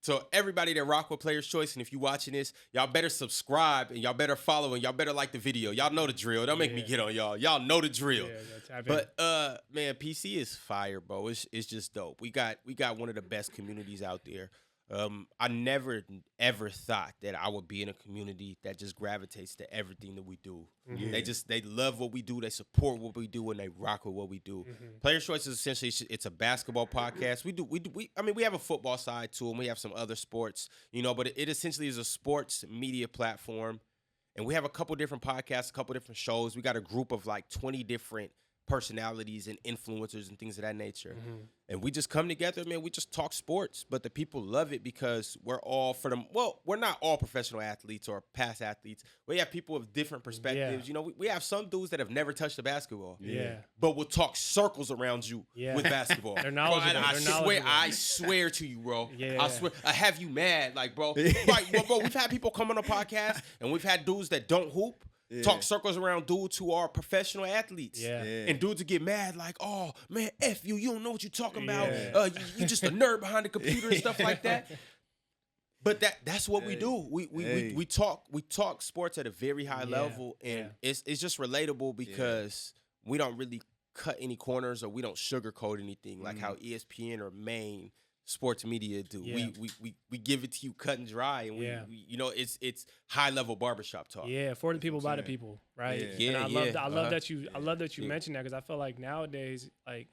to everybody that rock with player's choice, and if you watching this, y'all better subscribe and y'all better follow and y'all better like the video. Y'all know the drill. Don't make me get on y'all. Y'all know the drill. But man, PC is fire, bro. It's just dope. We got one of the best communities out there. I never ever thought that I would be in a community that just gravitates to everything that we do. They love what we do, they support what we do, and they rock with what we do. Player's Choice is essentially, it's a basketball podcast. We have a football side too, and we have some other sports, you know, but it essentially is a sports media platform. And we have a couple different podcasts, a couple different shows. We got a group of like 20 different personalities and influencers and things of that nature. And we just come together, man. We just talk sports, but the people love it because we're all for them. Well, we're not all professional athletes or past athletes. We have people with different perspectives. You know, we have some dudes that have never touched a basketball. But we'll talk circles around you with basketball. They're knowledgeable. I swear to you, bro. I swear. I have you mad, like, bro. Bro, we've had people come on the podcast and we've had dudes that don't hoop. Talk circles around dudes who are professional athletes. And dudes would get mad like, oh, man, F you don't know what you're talking about. You just a nerd behind the computer and stuff like that. But that's what we do. We talk sports at a very high level, and it's just relatable because we don't really cut any corners or we don't sugarcoat anything like how ESPN or main sports media do. We give it to you cut and dry, and we you know, it's high level barbershop talk. For the people by the people, right? And I love that you mentioned that, because I feel like nowadays, like,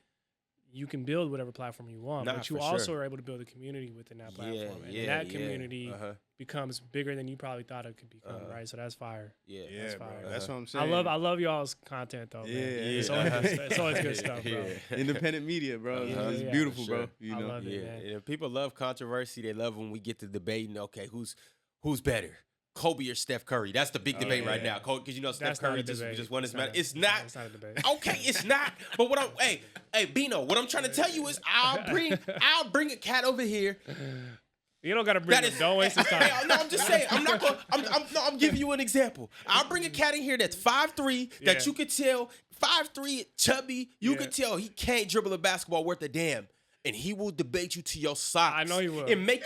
you can build whatever platform you want, but you also are able to build a community within that platform. And that community becomes bigger than you probably thought it could become, right? So that's fire. Yeah, that's fire. Bro. That's what I'm saying. I love y'all's content though, man. It's always good stuff, bro. Independent media, bro. It's beautiful, bro. You know? I love it, man. And people love controversy. They love when we get to debating, okay, who's better? Kobe or Steph Curry? That's the big debate right now. Because you know Steph Curry just won his medal. It's not a debate. Okay, it's not. But what hey Bino, what I'm trying to tell you is I'll bring a cat over here. You don't gotta bring him. Don't waste his time. No, I'm just saying. I'm giving you an example. I'll bring a cat in here that's 5'3", that you could tell 5'3", chubby. You could tell he can't dribble a basketball worth a damn. And he will debate you to your socks. I know he will. And make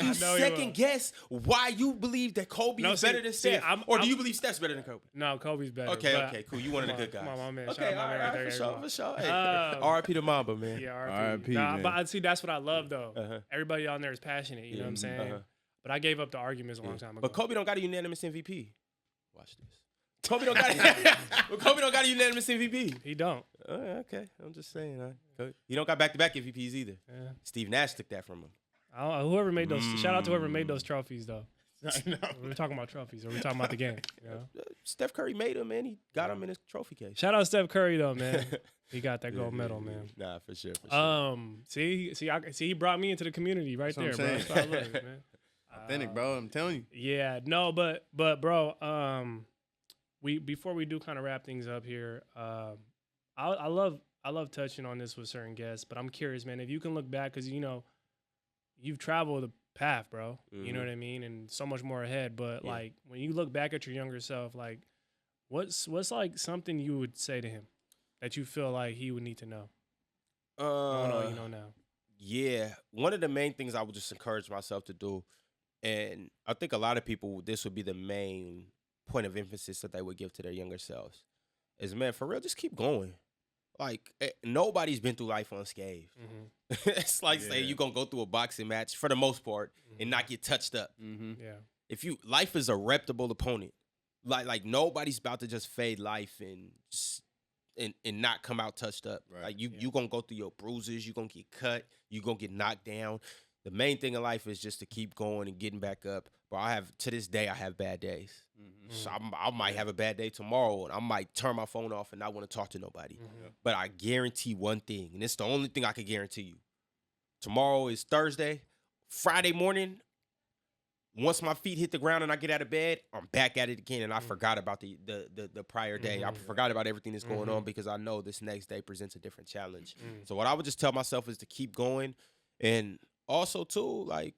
you second guess why you believe that Kobe is better than Steph. Or do you believe Steph's better than Kobe? No, Kobe's better. Okay, cool. You one of the good guys. Come on, my man. Okay, all right, for sure. Hey, R.I.P. to Mamba, man. Yeah, R.I.P. man. But see, that's what I love, though. Everybody on there is passionate, you know what I'm saying? But I gave up the arguments a long time ago. But Kobe don't got a unanimous MVP. Watch this. Kobe don't got a unanimous MVP. He don't. Okay, I'm just saying. He don't got back-to-back MVPs either. Yeah. Steve Nash took that from him. Whoever made those. Shout out to whoever made those trophies, though. We're talking about trophies, or we're talking about the game. You know? Steph Curry made them, man. He got them in his trophy case. Shout out Steph Curry, though, man. He got that gold medal, man. Nah, for sure. See, he brought me into the community right there, bro. That's what I love it, man. Authentic, bro. I'm telling you. Yeah, no, but bro, before we do kind of wrap things up here, I love touching on this with certain guests, but I'm curious, man, if you can look back, because you know you've traveled the path, bro. You know what I mean, and so much more ahead. But like when you look back at your younger self, like what's like something you would say to him that you feel like he would need to know? You know now. Yeah, one of the main things I would just encourage myself to do, and I think a lot of people, this would be the main point of emphasis that they would give to their younger selves, is, man, for real, just keep going. Like, nobody's been through life unscathed. It's like saying you're going to go through a boxing match, for the most part, and not get touched up. Yeah. Life is a reputable opponent. Like nobody's about to just fade life and not come out touched up. Right. Like, you going to go through your bruises, you're going to get cut, you're going to get knocked down. The main thing in life is just to keep going and getting back up. But to this day, I have bad days. So I might have a bad day tomorrow, and I might turn my phone off and not want to talk to nobody. But I guarantee one thing, and it's the only thing I can guarantee you. Tomorrow is Thursday. Friday morning, once my feet hit the ground and I get out of bed, I'm back at it again, and I forgot about the prior day. I forgot about everything that's going on because I know this next day presents a different challenge. So what I would just tell myself is to keep going, and also too, like,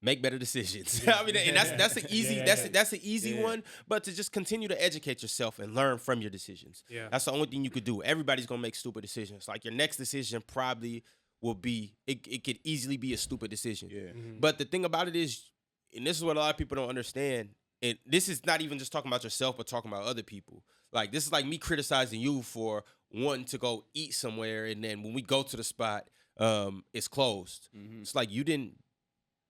make better decisions. I mean, and that's an easy that's an easy one. But to just continue to educate yourself and learn from your decisions. Yeah, that's the only thing you could do. Everybody's gonna make stupid decisions. Like, your next decision probably will be it could easily be a stupid decision. Yeah. But the thing about it is, and this is what a lot of people don't understand. And this is not even just talking about yourself, but talking about other people. Like, this is like me criticizing you for wanting to go eat somewhere, and then when we go to the spot, it's closed. It's like you didn't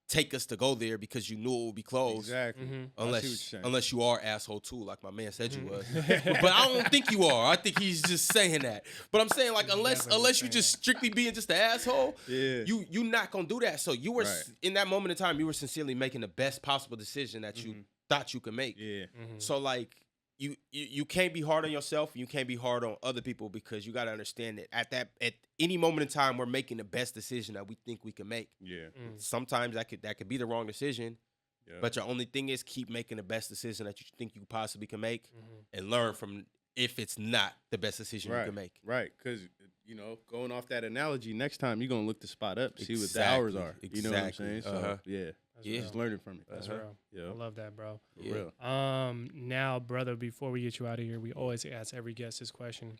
take us to go there because you knew it would be closed. Exactly. Unless you are asshole too, like my man said you was. But I don't think you are. I think he's just saying that. But I'm saying, like, unless you just strictly being just an asshole, you not gonna do that. So you were in that moment in time, you were sincerely making the best possible decision that you thought you could make. Yeah. So, like, you can't be hard on yourself, and you can't be hard on other people, because you got to understand that at any moment in time, we're making the best decision that we think we can make. Yeah. Sometimes that could be the wrong decision, but your only thing is keep making the best decision that you think you possibly can make, and learn from if it's not the best decision you can make. Right, because, you know, going off that analogy, next time you're going to look the spot up, see what the hours are. You know what I'm saying? So, just learning from it. That's real. Yeah. I love that, bro. For real. Now, brother, before we get you out of here, we always ask every guest this question.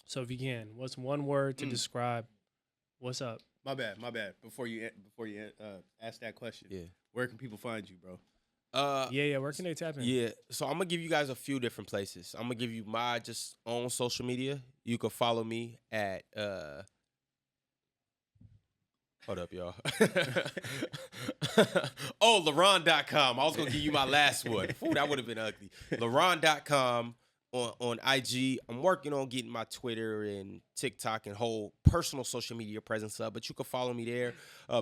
So if you can, what's one word to describe what's up? My bad. Before you ask that question, where can people find you, bro? Where can they tap in? Yeah, so I'm gonna give you guys a few different places. I'm gonna give you my just own social media. You can follow me at hold up, y'all. Laron.com. I was gonna give you my last one. Ooh, that would have been ugly. Laron.com. on IG. I'm working on getting my Twitter and TikTok and whole personal social media presence up, but you can follow me there.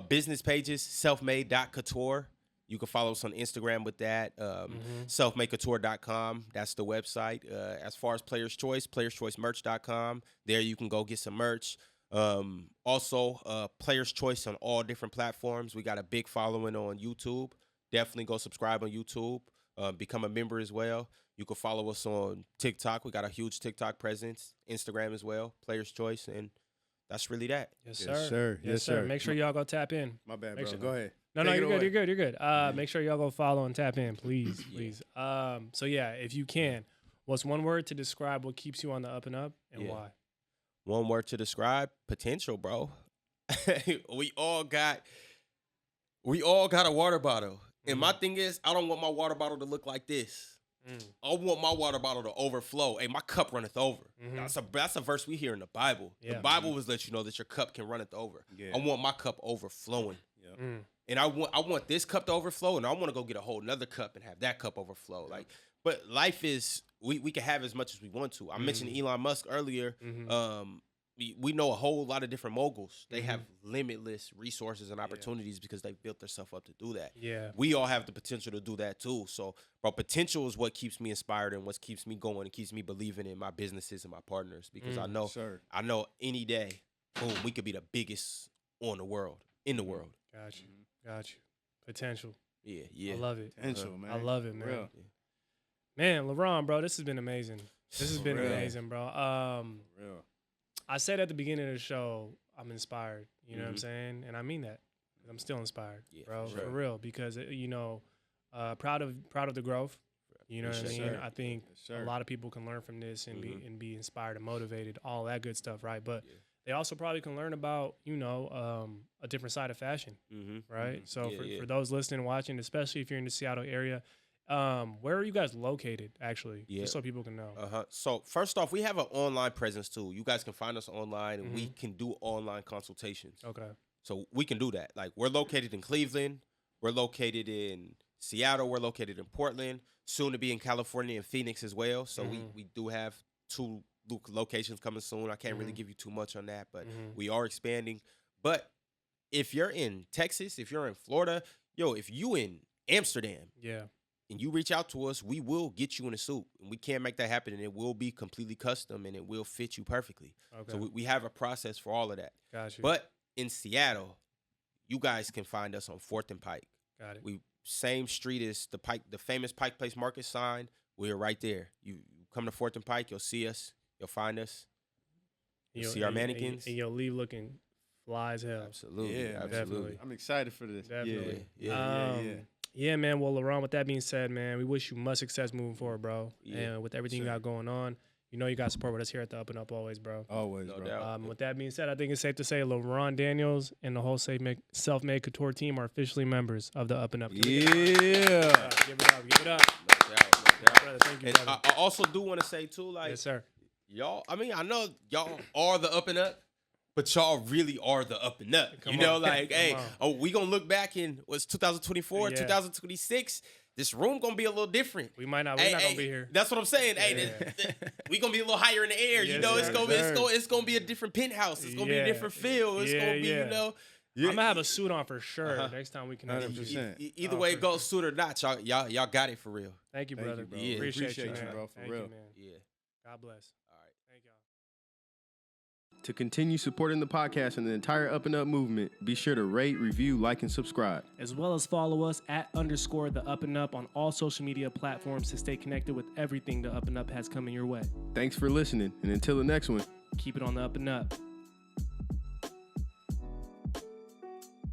Business pages, selfmade.couture. You can follow us on Instagram with that. Selfmadecouture.com. That's the website. As far as Player's Choice, playerschoicemerch.com. There you can go get some merch. Also, Player's Choice on all different platforms. We got a big following on YouTube. Definitely go subscribe on YouTube. Become a member as well. You can follow us on TikTok. We got a huge TikTok presence. Instagram as well. Player's Choice. And that's really that. Yes, sir. Yes, sir. Make sure y'all go tap in. My bad, bro. Go ahead. No, you're good. You're good. Make sure y'all go follow and tap in, please. So, yeah, if you can, what's one word to describe what keeps you on the up and up and why? One word to describe? Potential, bro. We all got a water bottle. And my thing is, I don't want my water bottle to look like this. I want my water bottle to overflow. Hey, my cup runneth over. That's a verse we hear in the Bible. Yeah. The Bible was let you know that your cup can runneth over. Yeah. I want my cup overflowing. Yeah. And I want this cup to overflow, and I want to go get a whole nother cup and have that cup overflow. Like, but life is we can have as much as we want to. I mentioned Elon Musk earlier. We know a whole lot of different moguls. They have limitless resources and opportunities because they built themselves up to do that. Yeah, we all have the potential to do that too. So, bro, potential is what keeps me inspired and what keeps me going and keeps me believing in my businesses and my partners. Because I know any day, boom, we could be the biggest in the world. Got you. Potential. Yeah. I love it. Potential, man. I love it, man. Real. Man, Laron, bro, this has been amazing. This has been amazing, bro. Real. I said at the beginning of the show, I'm inspired. You know what I'm saying? And I mean that. I'm still inspired, bro, for real. Because, proud of the growth. You know what I mean? I think a lot of people can learn from this and be inspired and motivated, all that good stuff, right? But they also probably can learn about, a different side of fashion, right? So for those listening and watching, especially if you're in the Seattle area, where are you guys located, actually? Just so people can know. So first off, we have an online presence too. You guys can find us online, and we can do online consultations. Okay. So we can do that. Like, we're located in Cleveland. We're located in Seattle. We're located in Portland. Soon to be in California and Phoenix as well. So we do have 2 locations coming soon. I can't really give you too much on that, but we are expanding. But if you're in Texas, if you're in Florida, if you in Amsterdam, and you reach out to us, we will get you in a suit. And we can make that happen, and it will be completely custom, and it will fit you perfectly. Okay. So we have a process for all of that. Gotcha. But in Seattle, you guys can find us on 4th and Pike. Got it. We same street as the famous Pike Place Market sign. We're right there. You come to 4th and Pike, you'll see us. You'll find us. You'll see our mannequins. And you'll leave looking fly as hell. Absolutely. Yeah, absolutely. I'm excited for this. Definitely. Yeah, man. Well, Laron, with that being said, man, we wish you much success moving forward, bro. And with everything you got going on, you got support with us here at the Up and Up always, bro. Always, no bro. Doubt. With that being said, I think it's safe to say Laron Daniels and the whole Self-Made Couture team are officially members of the Up and Up. Yeah. Give it up. No doubt. Brother, thank you, brother. I also do want to say, too, like, yes, sir. Y'all, I know y'all are the Up and Up, but y'all really are the Up and Up. We gonna look back in 2024, 2026. This room gonna be a little different. We're not gonna be here. That's what I'm saying. We gonna be a little higher in the air. It's gonna be a different penthouse. It's gonna be a different feel. It's gonna be, I'm gonna have a suit on for sure next time we can. 100%. Either way it goes, suit or not, y'all got it for real. Thank you, brother. Bro. Yeah. Appreciate you, bro. For real. You, man. Yeah. God bless. All right. Thank y'all. To continue supporting the podcast and the entire Up and Up movement, be sure to rate, review, like, and subscribe. As well as follow us at _the Up and Up on all social media platforms to stay connected with everything the Up and Up has coming your way. Thanks for listening, and until the next one, keep it on the Up and Up.